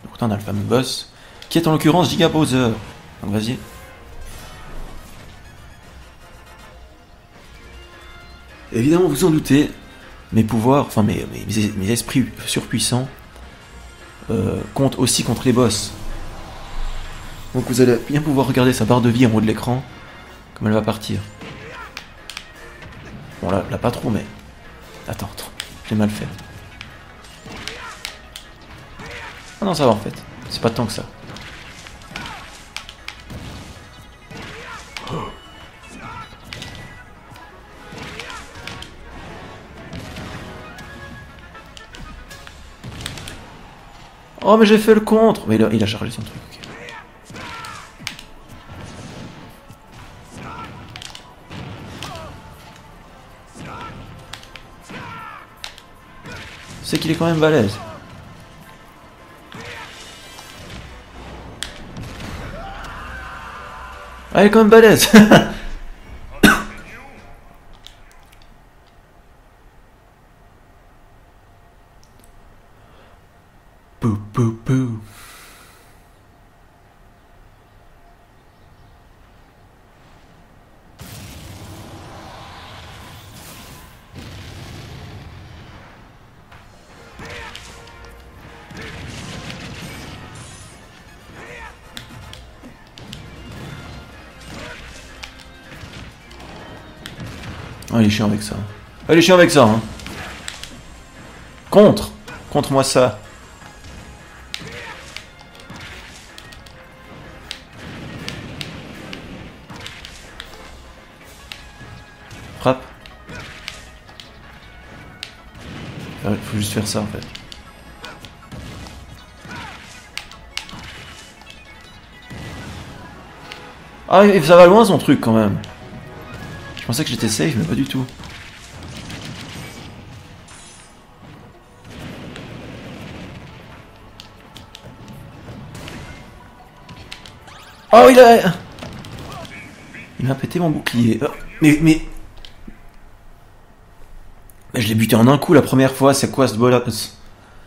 Pourtant on a le fameux boss, qui est en l'occurrence Giga Bowser. Donc vas-y. Évidemment vous en doutez, mes pouvoirs, enfin mes esprits surpuissants comptent aussi contre les boss. Donc vous allez bien pouvoir regarder sa barre de vie en haut de l'écran, comme elle va partir. Bon là pas trop, mais... Attends, j'ai mal fait. Ah non, ça va en fait. C'est pas tant que ça. Oh mais j'ai fait le contre. Mais il a chargé son truc. Okay. C'est qu'il est quand même balèze. Ah, il est quand même balèze. Pou pou pou. Oh, il est chiant avec ça. Oh, il est chiant avec ça, hein. Contre-moi ça. Frappe. Il faut juste faire ça en fait. Ah, ça va loin son truc quand même. Je pensais que j'étais safe, mais pas du tout. Oh, il m'a pété mon bouclier. Mais je l'ai buté en un coup la première fois, c'est quoi ce bordel?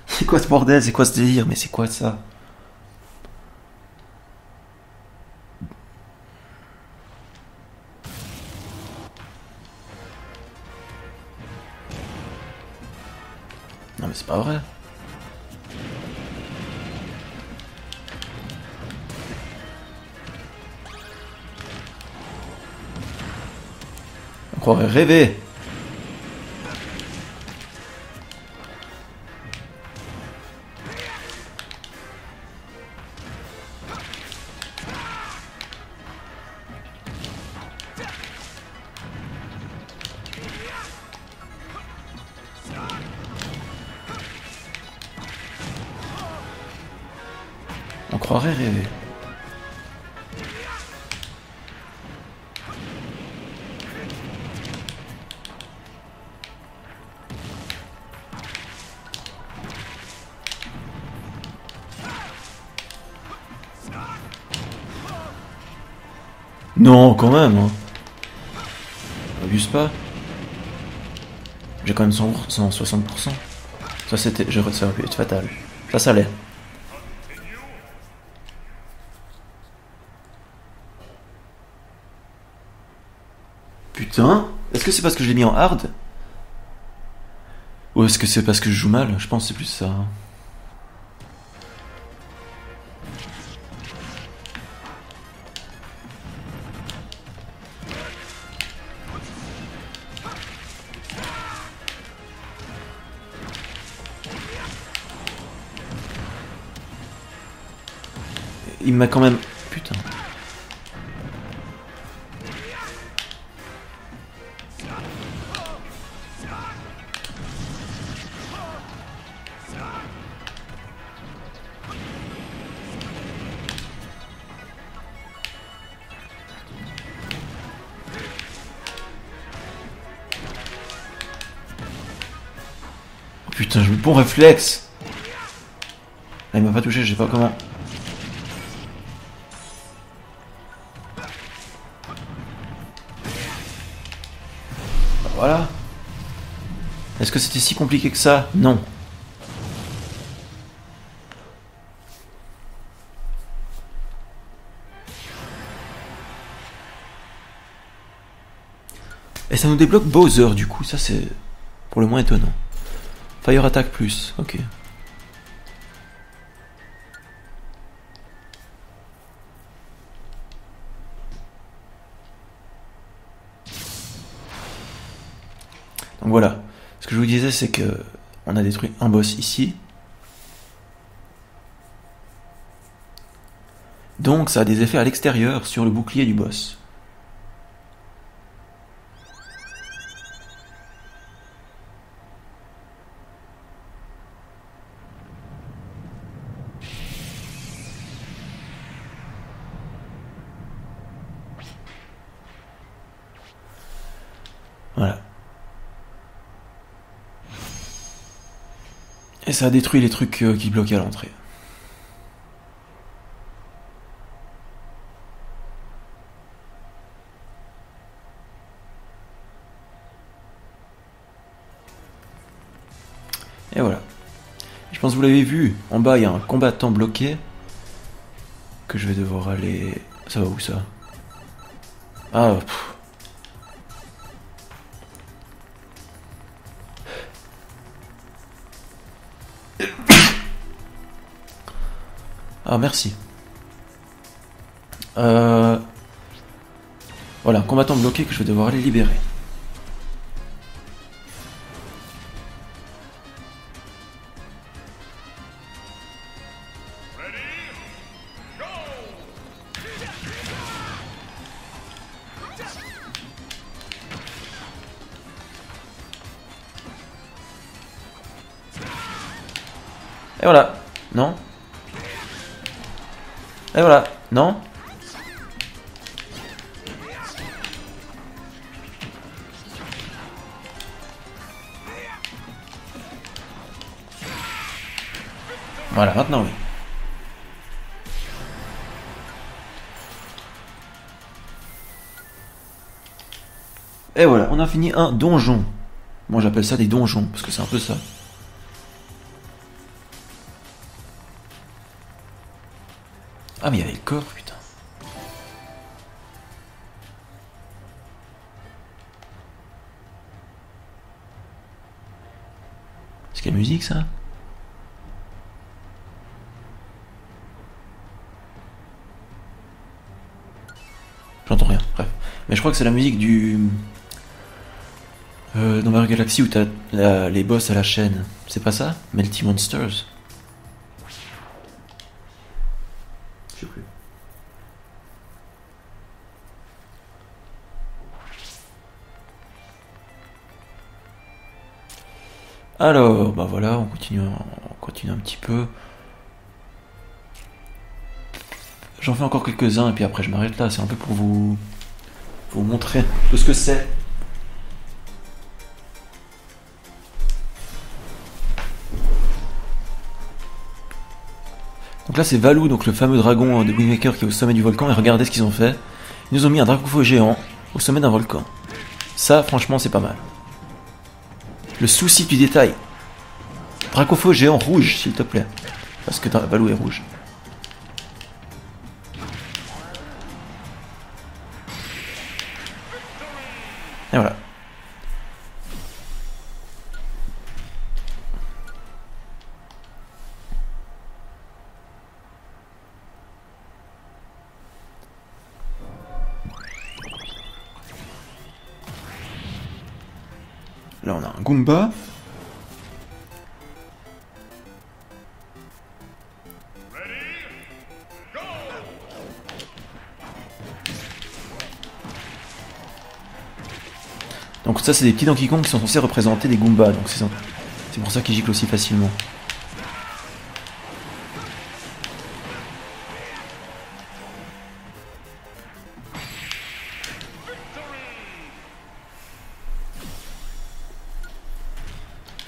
C'est quoi ce bordel? C'est quoi ce délire? Mais c'est quoi ça? Non mais c'est pas vrai. On croirait rêver. On croirait rêver. Non, quand même, hein. Abuse pas. J'ai quand même 160%. Ça c'était. Ça aurait pu être fatal. Ça l'est. Putain. Est-ce que c'est parce que je l'ai mis en hard? Ou est-ce que c'est parce que je joue mal? Je pense que c'est plus ça. Il m'a quand même... Putain. Oh putain, j'ai eu le bon réflexe. Ah, il m'a pas touché, je sais pas comment. Voilà. Est-ce que c'était si compliqué que ça? Non. Et ça nous débloque Bowser du coup, ça c'est pour le moins étonnant. Fire Attack plus, ok. Donc voilà, ce que je vous disais c'est que on a détruit un boss ici. Donc ça a des effets à l'extérieur sur le bouclier du boss. Voilà. Et ça a détruit les trucs qui bloquaient à l'entrée. Et voilà. Je pense que vous l'avez vu, en bas il y a un combattant bloqué. Que je vais devoir aller... Ça va où ça? Ah, pff. Ah, merci. Voilà, un combattant bloqué que je vais devoir aller libérer. Et voilà. Non? Et voilà. Non? Voilà, maintenant oui. Et voilà, on a fini un donjon. Moi j'appelle ça des donjons, parce que c'est un peu ça. Ah mais il y avait le corps, putain. C'est quelle musique ça? J'entends rien, bref. Mais je crois que c'est la musique du... dans Mario Galaxy où t'as les boss à la chaîne. C'est pas ça? Melty Monsters. Je sais plus. Alors, bah voilà, on continue un petit peu. J'en fais encore quelques-uns et puis après je m'arrête là. C'est un peu pour vous montrer tout ce que c'est. Donc là c'est Valou, donc le fameux dragon de Wind Waker qui est au sommet du volcan. Et regardez ce qu'ils ont fait. Ils nous ont mis un dracofeu géant au sommet d'un volcan. Ça franchement c'est pas mal. Le souci du détail. Dracofeu géant rouge s'il te plaît. Parce que Valou est rouge. Et voilà. Là on a un Goomba. Donc ça c'est des petits Donkey Kong qui sont censés représenter des Goombas, donc c'est pour ça qu'ils giclent aussi facilement.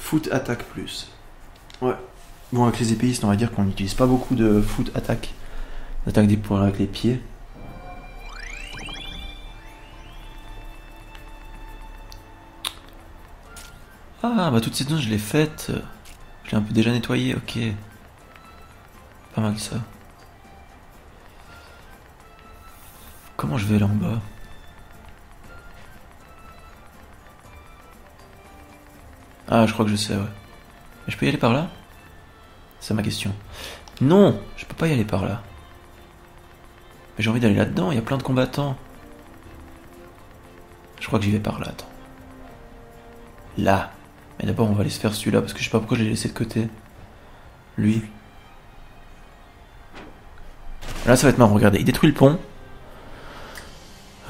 Foot attaque plus. Ouais. Bon avec les épéistes on va dire qu'on n'utilise pas beaucoup de foot attaque. On attaque des points avec les pieds. Ah bah toutes ces zones je l'ai faites. Je l'ai un peu déjà nettoyé, ok. Pas mal ça. Comment je vais là en bas? Ah je crois que je sais ouais. Mais je peux y aller par là? C'est ma question. Non, je peux pas y aller par là. Mais j'ai envie d'aller là-dedans, il y a plein de combattants. Je crois que j'y vais par là, attends. Là. Mais d'abord on va aller se faire celui-là parce que je sais pas pourquoi je l'ai laissé de côté. Lui. Là ça va être marrant, regardez, il détruit le pont.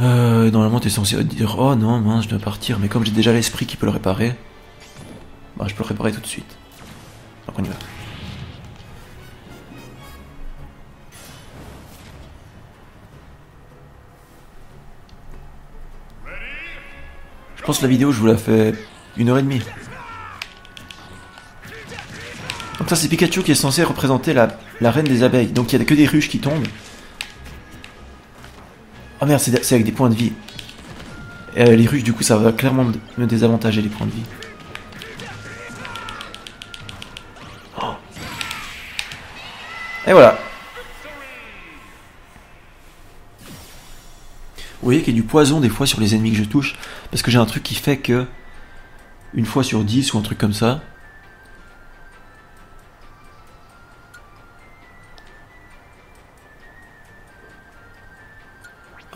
Normalement t'es censé dire oh non mince je dois partir, mais comme j'ai déjà l'esprit qui peut le réparer, bah je peux le réparer tout de suite. Donc on y va. Je pense que la vidéo je vous la fais 1h30. Donc ça c'est Pikachu qui est censé représenter la reine des abeilles. Donc il n'y a que des ruches qui tombent. Oh merde, c'est avec des points de vie. Les ruches du coup ça va clairement me désavantager les points de vie. Oh. Et voilà. Vous voyez qu'il y a du poison des fois sur les ennemis que je touche. Parce que j'ai un truc qui fait que une fois sur 10 ou un truc comme ça.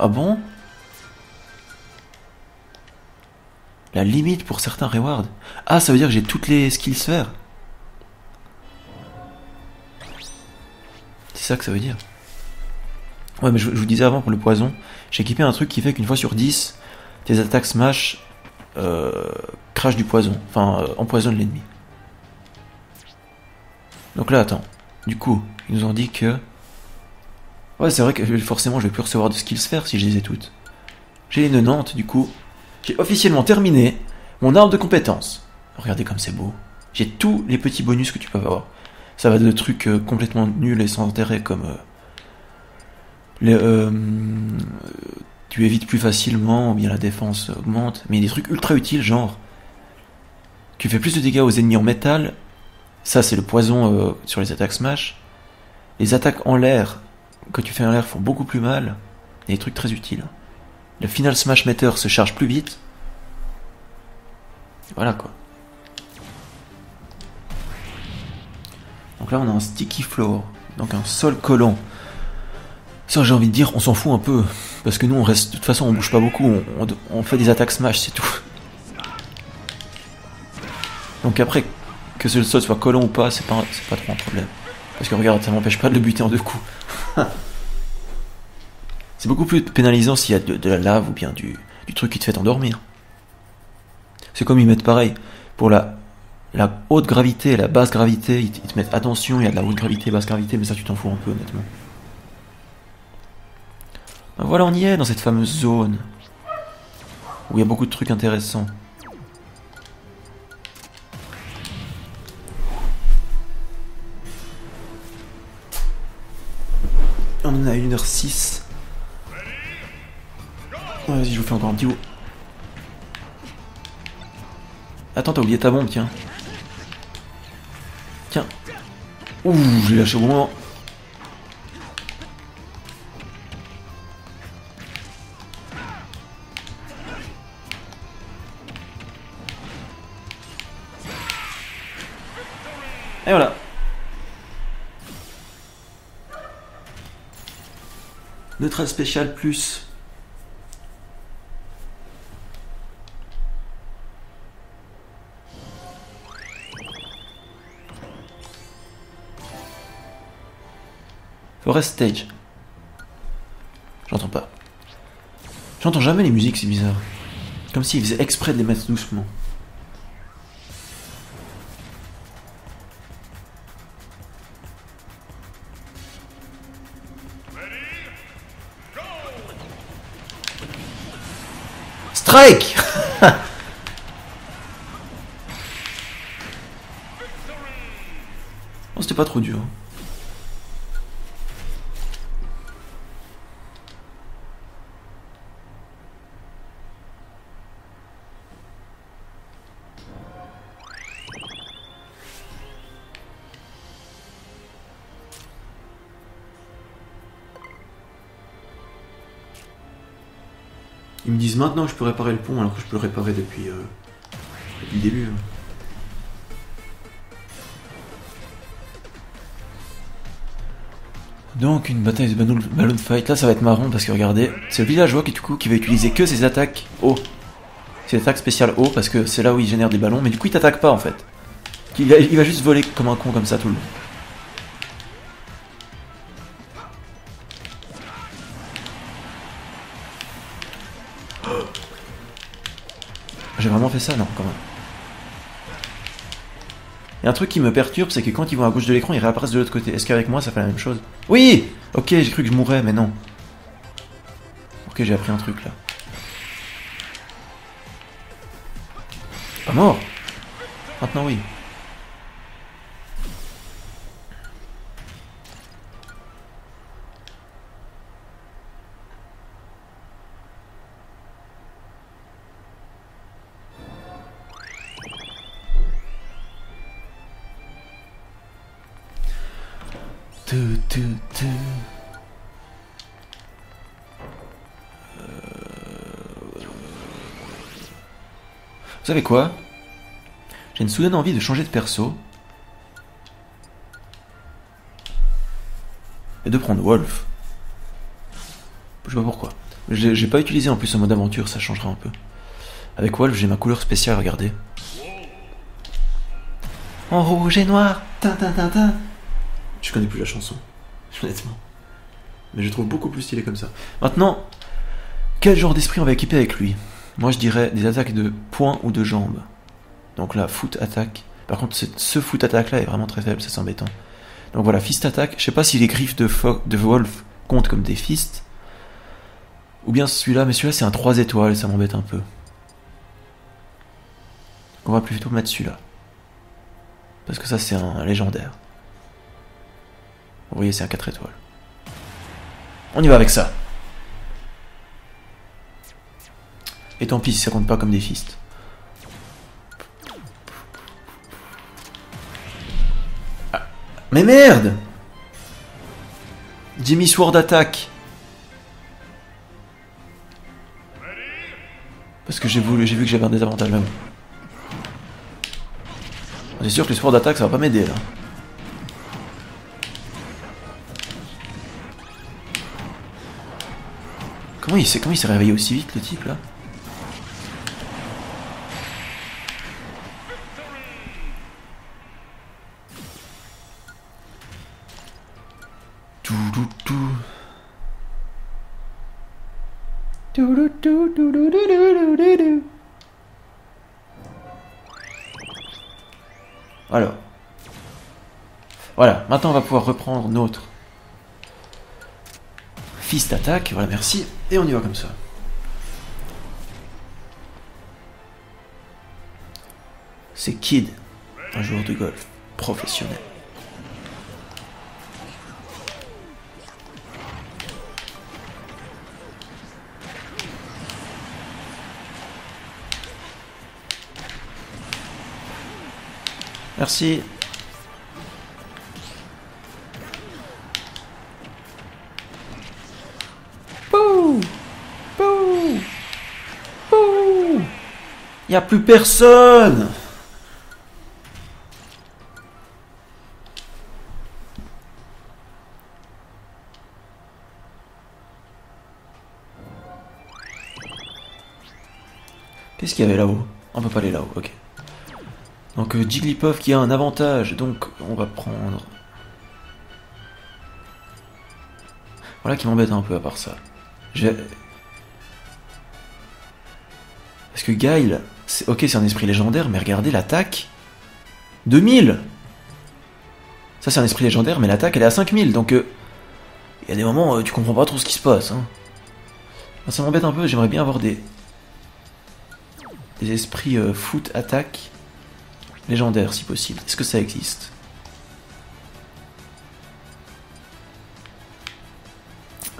Ah bon? La limite pour certains rewards. Ah, ça veut dire que j'ai toutes les skills sphères. C'est ça que ça veut dire. Ouais, mais je vous disais avant pour le poison, j'ai équipé un truc qui fait qu'une fois sur 10, tes attaques smash crachent du poison. Enfin, empoisonnent l'ennemi. Donc là, attends. Du coup, ils nous ont dit que... Ouais, c'est vrai que forcément, je vais plus recevoir de skills sphères si je les ai toutes. J'ai les 90, du coup. J'ai officiellement terminé mon arbre de compétences. Regardez comme c'est beau. J'ai tous les petits bonus que tu peux avoir. Ça va de trucs complètement nuls et sans intérêt comme... tu évites plus facilement, ou bien la défense augmente. Mais il y a des trucs ultra utiles, genre, tu fais plus de dégâts aux ennemis en métal. Ça, c'est le poison sur les attaques smash. Les attaques en l'air, que tu fais en l'air, font beaucoup plus mal. Il y a des trucs très utiles. Le final smash meter se charge plus vite. Voilà quoi. Donc là, on a un sticky floor, donc un sol collant. Ça, j'ai envie de dire, on s'en fout un peu. Parce que nous, on reste. De toute façon, on bouge pas beaucoup. On fait des attaques smash, c'est tout. Donc après, que ce sol soit collant ou pas, c'est pas trop un problème. Parce que regarde, ça m'empêche pas de le buter en 2 coups. C'est beaucoup plus pénalisant s'il y a de la lave ou bien du truc qui te fait endormir. C'est comme ils mettent pareil. Pour la haute gravité et la basse gravité, ils te mettent attention, il y a de la haute gravité, basse gravité, mais ça tu t'en fous un peu honnêtement. Ben voilà, on y est dans cette fameuse zone où il y a beaucoup de trucs intéressants. On en a 1h06. Vas-y, je vous fais encore un petit bout. Attends, t'as oublié ta bombe, tiens. Tiens. Ouh, j'ai lâché au bon moment. Et voilà. Neutral spécial plus. Forest Stage. J'entends pas. J'entends jamais les musiques, c'est bizarre. Comme s'ils faisaient exprès de les mettre doucement. Strike. Oh, c'était pas trop dur. Ils me disent maintenant que je peux réparer le pont alors que je peux le réparer depuis le début. Donc une bataille de balloon fight, là ça va être marrant parce que regardez, c'est le villageois qui va utiliser que ses attaques haut. Ses attaques spéciales haut parce que c'est là où il génère des ballons, mais du coup il t'attaque pas en fait. Il va juste voler comme un con comme ça tout le long. J'ai vraiment fait ça? Non, quand même. Et un truc qui me perturbe, c'est que quand ils vont à gauche de l'écran, ils réapparaissent de l'autre côté. Est-ce qu'avec moi, ça fait la même chose? Oui! Ok, j'ai cru que je mourrais, mais non. Ok, j'ai appris un truc, là. Pas mort! Maintenant, oui. Vous savez quoi? J'ai une soudaine envie de changer de perso. Et de prendre Wolf. Je sais pas pourquoi. J'ai pas utilisé en plus en mode aventure, ça changera un peu. Avec Wolf, j'ai ma couleur spéciale, regardez. En rouge et noir. Tin, tin, tin, tin. Je connais plus la chanson, honnêtement. Mais je trouve beaucoup plus stylé comme ça. Maintenant, quel genre d'esprit on va équiper avec lui? Moi je dirais des attaques de poing ou de jambes. Donc là, foot attaque. Par contre, ce foot attaque là est vraiment très faible, ça c'est embêtant. Donc voilà, fist attaque. Je sais pas si les griffes de Wolf comptent comme des fists. Ou bien celui-là, mais celui-là c'est un 3 étoiles, ça m'embête un peu. Donc on va plutôt mettre celui-là. Parce que ça c'est un légendaire. Vous voyez, c'est un 4 étoiles. On y va avec ça. Et tant pis si ça compte pas comme des fists. Ah. Mais merde! Jimmy Sword attaque. Parce que j'ai vu que j'avais un désavantage même. C'est sûr que les Sword attaque ça va pas m'aider là. Comment il s'est réveillé aussi vite le type là? Alors. Voilà, maintenant on va pouvoir reprendre notre fist attaque, voilà merci, et on y va comme ça. C'est Kid, un joueur de golf professionnel. Merci. Pouh! Pouh! Pouh! Y a plus personne! Qu'est-ce qu'il y avait là-haut? On peut pas aller là-haut, ok. Donc Jigglypuff qui a un avantage, donc on va prendre... Voilà qui m'embête un peu à part ça. Parce que Guile, ok c'est un esprit légendaire, mais regardez l'attaque. 2000. Ça c'est un esprit légendaire, mais l'attaque elle est à 5000, donc... Il y a des moments tu comprends pas trop ce qui se passe. Hein. Ça m'embête un peu, j'aimerais bien avoir des esprits foot attaque légendaires si possible. Est-ce que ça existe?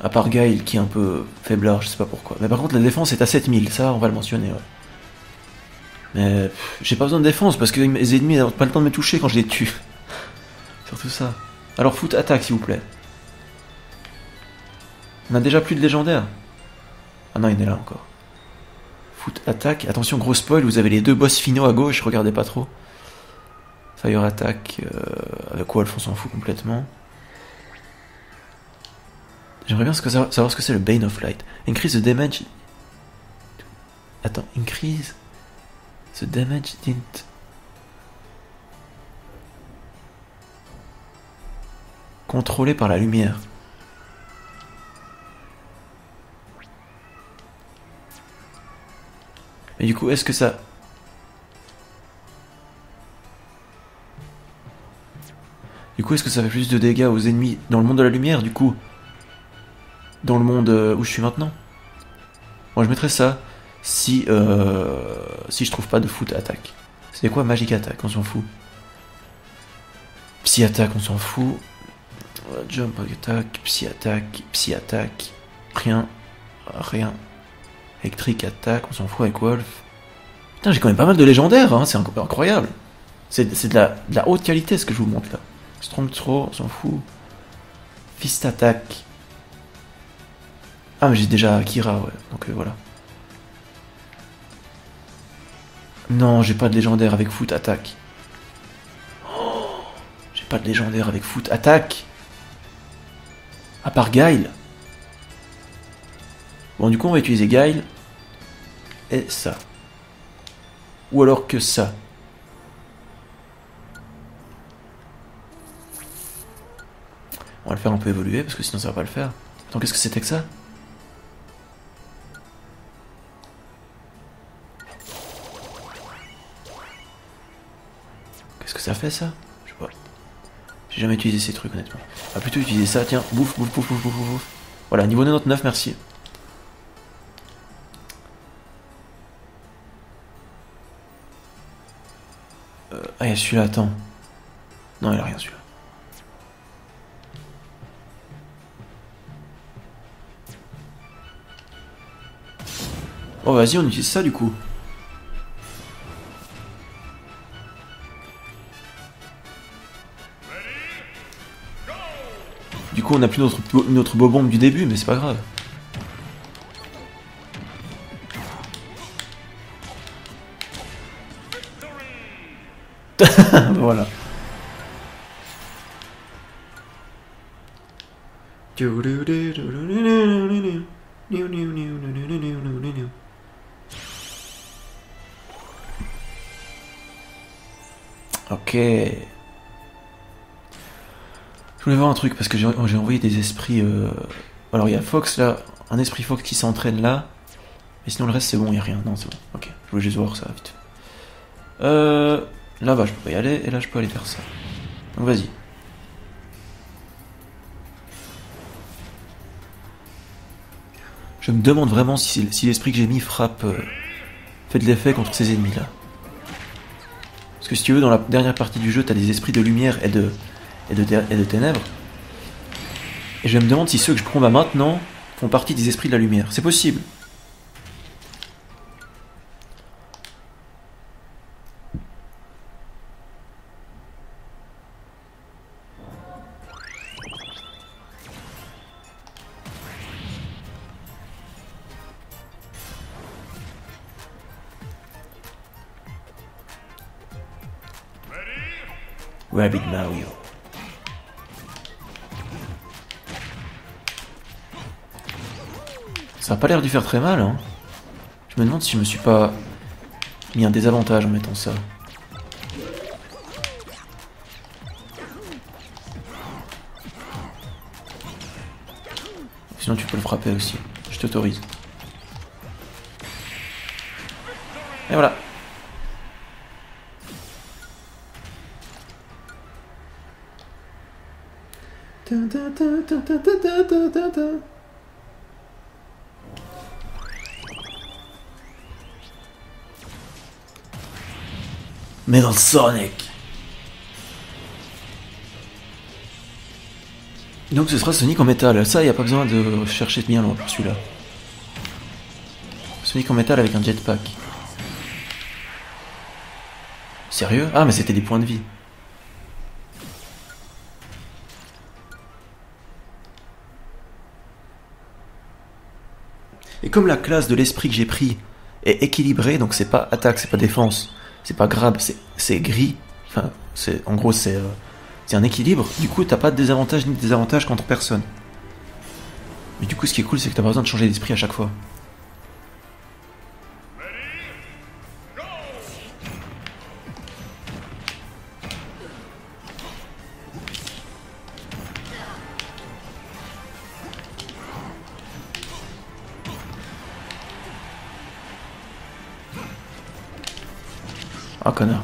À part Guile qui est un peu faiblard, je sais pas pourquoi. Mais par contre la défense est à 7000, ça on va le mentionner, ouais. Mais j'ai pas besoin de défense parce que les ennemis n'ont pas le temps de me toucher quand je les tue. Surtout ça. Alors foot attaque s'il vous plaît. On a déjà plus de légendaire. Ah non il est là encore. Foot attaque, attention gros spoil, vous avez les deux boss finaux à gauche, regardez pas trop. Fire attack, avec Wolf on s'en fout complètement. J'aimerais bien savoir ce que c'est le Bane of Light. Increase the damage... Attends, increase... The damage didn't... Contrôlé par la lumière. Mais du coup, est-ce que ça... Du coup, est-ce que ça fait plus de dégâts aux ennemis dans le monde de la lumière, du coup? Dans le monde où je suis maintenant? Moi, je mettrais ça si je trouve pas de foot attaque. C'est quoi Magic attack? On s'en fout. Psy attack, on s'en fout. Jump attack, psy attack, rien. Electric attack, on s'en fout avec Wolf. Putain, j'ai quand même pas mal de légendaires, hein, c'est incroyable. C'est de la haute qualité ce que je vous montre là. Strong throw, on s'en fout. Fist attack. Ah, mais j'ai déjà Akira, ouais, donc voilà. Non, j'ai pas de légendaire avec foot attack. Oh, j'ai pas de légendaire avec foot attack. À part Guile. Bon, du coup, on va utiliser Guile. Et ça. Ou alors que ça. On va le faire un peu évoluer, parce que sinon ça va pas le faire. Attends, qu'est-ce que c'était que ça? Qu'est-ce que ça fait, ça? Je sais pas. J'ai jamais utilisé ces trucs, honnêtement. On va plutôt utiliser ça, tiens. Bouffe. Voilà, niveau 99, merci. Ah, il y a celui-là, attends. Non, il a rien, celui-là. Oh vas-y, on utilise ça du coup. Du coup on a plus notre beau bombe du début, mais c'est pas grave. Voilà. Ok. Je voulais voir un truc parce que j'ai envoyé des esprits. Alors il y a Fox là, un esprit Fox qui s'entraîne là. Mais sinon le reste c'est bon, il y a rien. Non, c'est bon. Ok. Je voulais juste voir ça vite. Là-bas je peux pas y aller et là je peux aller faire ça. Donc vas-y. Je me demande vraiment si l'esprit que j'ai mis frappe, fait de l'effet contre ces ennemis là. Parce que si tu veux, dans la dernière partie du jeu, t'as des esprits de lumière et de ténèbres. Et je me demande si ceux que je combats maintenant font partie des esprits de la lumière. C'est possible. Rabbit Mario. Ça a pas l'air de faire très mal, hein. Je me demande si je me suis pas mis un désavantage en mettant ça. Sinon tu peux le frapper aussi. Je t'autorise. Et voilà. Metal Sonic. Donc ce sera Sonic en métal. Ça, y a pas besoin de chercher bien loin pour celui-là. Sonic en métal avec un jetpack. Sérieux? Ah, mais c'était des points de vie. Et comme la classe de l'esprit que j'ai pris est équilibrée, donc c'est pas attaque, c'est pas défense, c'est pas grab, c'est gris. Enfin, en gros c'est un équilibre. Du coup, t'as pas de désavantage ni de désavantage contre personne. Mais du coup, ce qui est cool, c'est que t'as pas besoin de changer d'esprit à chaque fois. Ah, connard.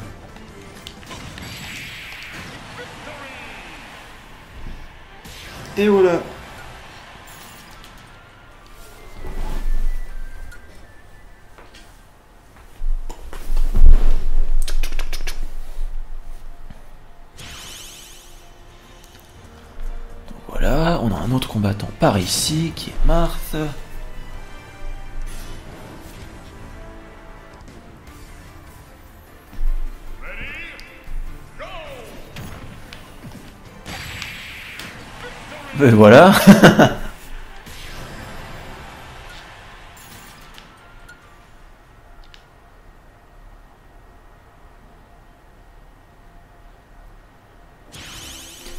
Et voilà. Donc voilà, on a un autre combattant par ici qui est Marth. Et voilà.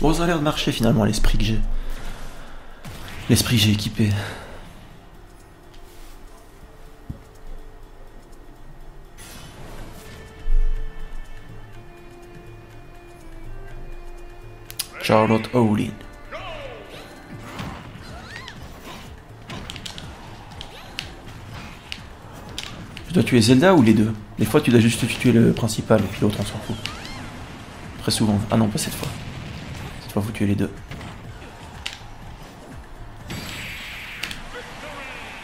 Bon, ça a l'air de marcher finalement, l'esprit que j'ai. L'esprit que j'ai équipé. Charlotte Howlin. Tu dois tuer Zelda ou les deux? Des fois tu dois juste tuer le principal et puis l'autre on s'en fout. Très souvent. Ah non, pas cette fois. Cette fois faut tuer les deux.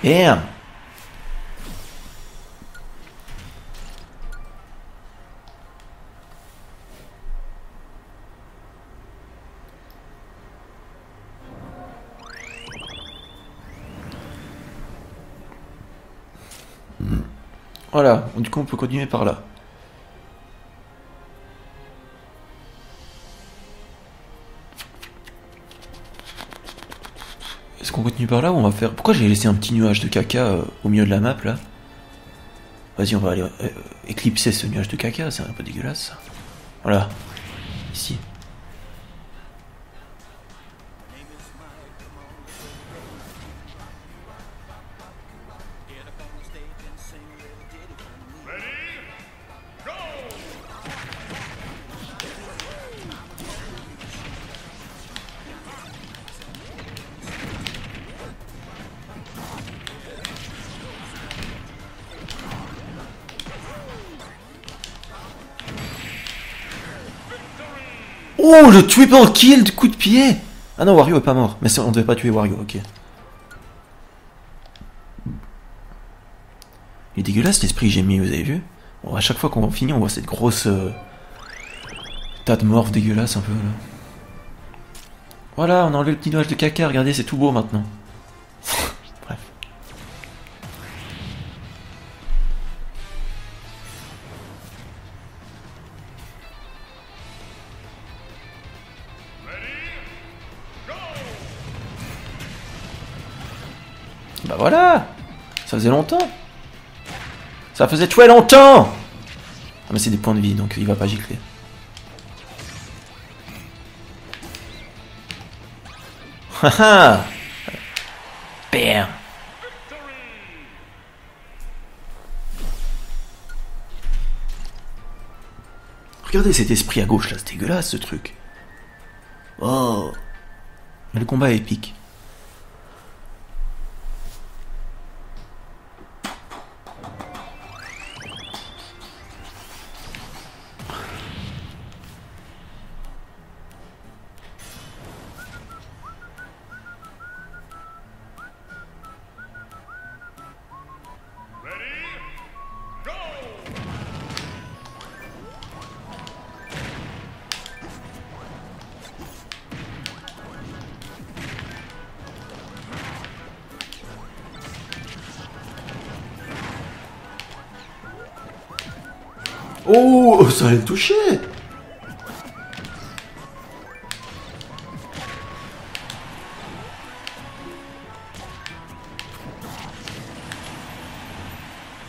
Bam! Voilà, du coup on peut continuer par là. Est-ce qu'on continue par là ou on va faire... Pourquoi j'ai laissé un petit nuage de caca au milieu de la map là? Vas-y, on va aller éclipser ce nuage de caca, c'est un peu dégueulasse. Voilà, ici. Oh, le triple kill de coup de pied! Ah non, Wario est pas mort. Mais on devait pas tuer Wario, ok. Il est dégueulasse l'esprit que j'ai mis, vous avez vu? Bon, à chaque fois qu'on finit, on voit cette grosse... tas de morphes dégueulasses un peu, là. Voilà, on a enlevé le petit nuage de caca, regardez, c'est tout beau maintenant. Bref. Bah voilà! Ça faisait longtemps! Ça faisait très longtemps! Ah mais c'est des points de vie, donc il va pas gicler. Haha! Bam! Regardez cet esprit à gauche là, c'est dégueulasse ce truc. Oh! Mais le combat est épique. Oh, ça allait le toucher!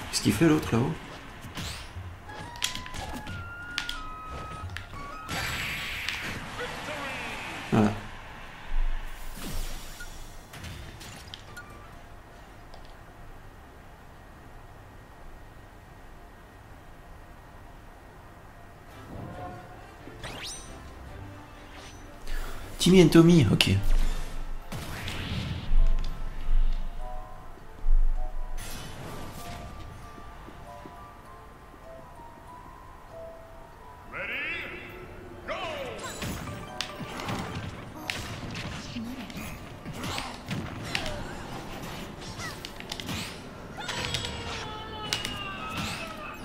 Qu'est-ce qu'il fait l'autre là-haut? Voilà. Timmy and Tommy, ok.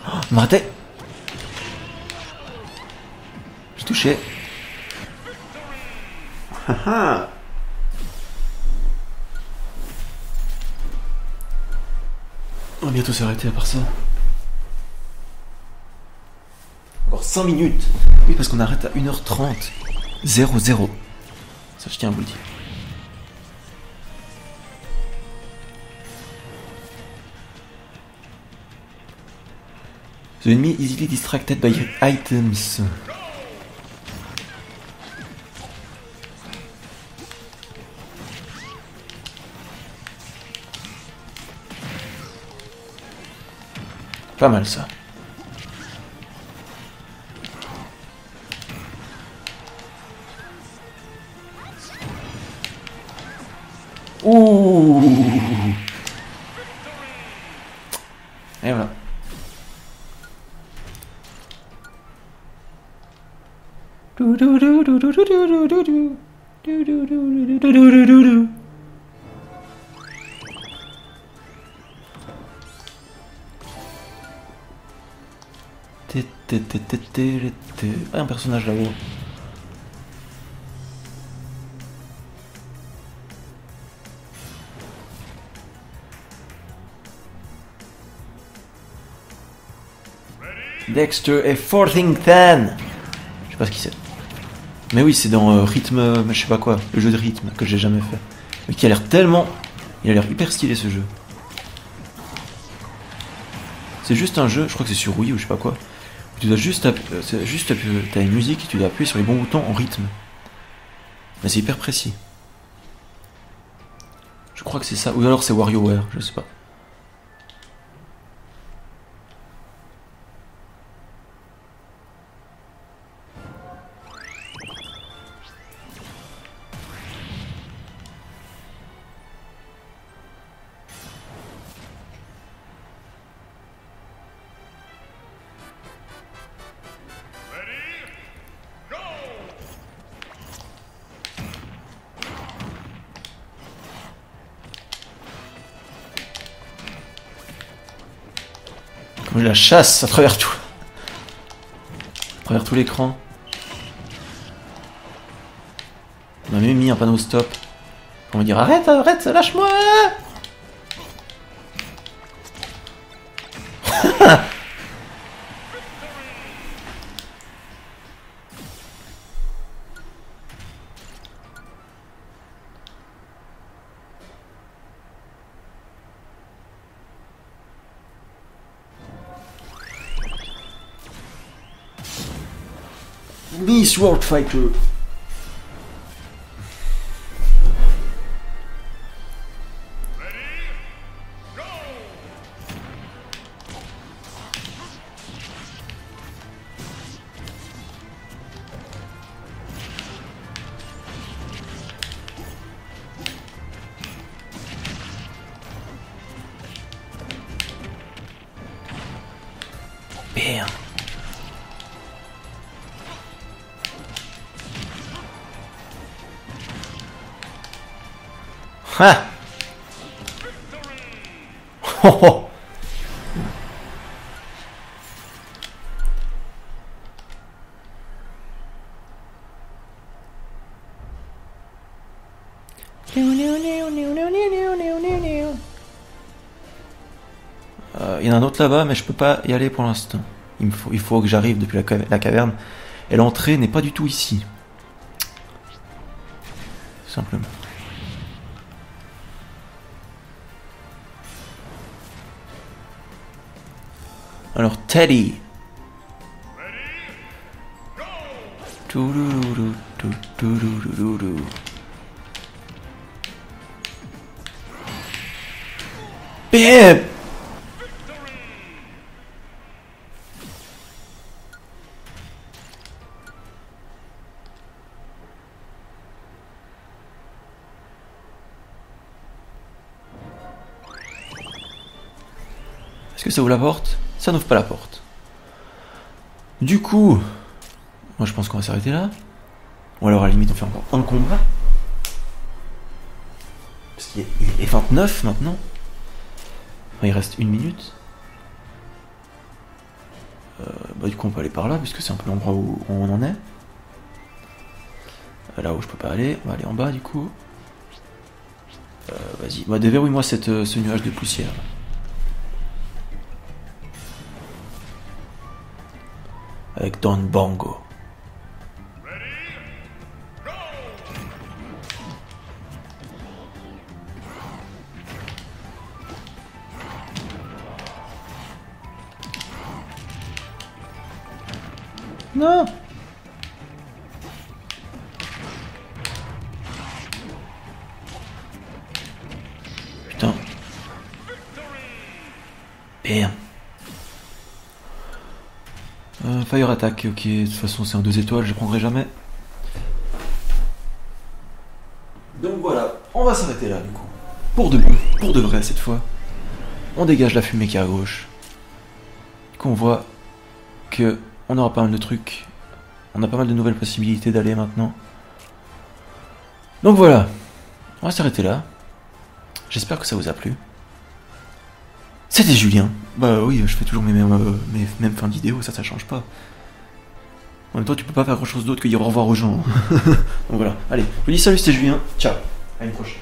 Oh, il m'a raté. J'ai touché. On va bientôt s'arrêter à part ça. Encore 5 minutes. Oui, parce qu'on arrête à 1h30. 0-0. Ça, je tiens à vous le dire. The enemy easily distracted by items. Pas mal ça. Ouh. Et voilà. Ah, un personnage là-haut. Dexter et Forthington. Je sais pas ce qu'il c'est. Mais oui, c'est dans rythme, je sais pas quoi, le jeu de rythme que j'ai jamais fait. Mais qui a l'air tellement... Il a l'air hyper stylé ce jeu. C'est juste un jeu, je crois que c'est sur Wii ou je sais pas quoi. Tu dois juste t'as une musique et tu dois appuyer sur les bons boutons en rythme. Mais c'est hyper précis. Je crois que c'est ça, ou alors c'est WarioWare, je sais pas. Comme je la chasse à travers tout. À travers tout l'écran. On a même mis un panneau stop. On va dire arrête, arrête, lâche-moi. Miss World Fighter. Bam. Ah. Oh, oh. Il y en a un autre là-bas, mais je peux pas y aller pour l'instant. Il faut que j'arrive depuis la caverne. Et l'entrée n'est pas du tout ici. Simplement. Alors, Teddy. Bam. Est-ce que ça ouvre la porte? Ça n'ouvre pas la porte. Du coup, moi je pense qu'on va s'arrêter là. Ou alors à la limite on fait encore un combat. Parce qu'il est 29 maintenant. Enfin, il reste 1 minute. Bah du coup on peut aller par là puisque c'est un peu l'endroit où on en est. Là où je peux pas aller, on va aller en bas du coup. Vas-y, bah, déverrouille-moi ce nuage de poussière. Avec Don Bongo. Non. Putain. Bam. Fire attack, ok, de toute façon c'est un 2 étoiles, je prendrai jamais. Donc voilà, on va s'arrêter là du coup. Pour de bon, pour de vrai cette fois. On dégage la fumée qui est à gauche. Du coup on voit que on aura pas mal de trucs. On a pas mal de nouvelles possibilités d'aller maintenant. Donc voilà, on va s'arrêter là. J'espère que ça vous a plu. C'était Julien. Bah oui, je fais toujours mes mêmes fins de vidéo, ça change pas. En même temps, tu peux pas faire grand chose d'autre que dire au revoir aux gens. Donc voilà, allez, je vous dis salut, c'était Julien. Ciao, à une prochaine.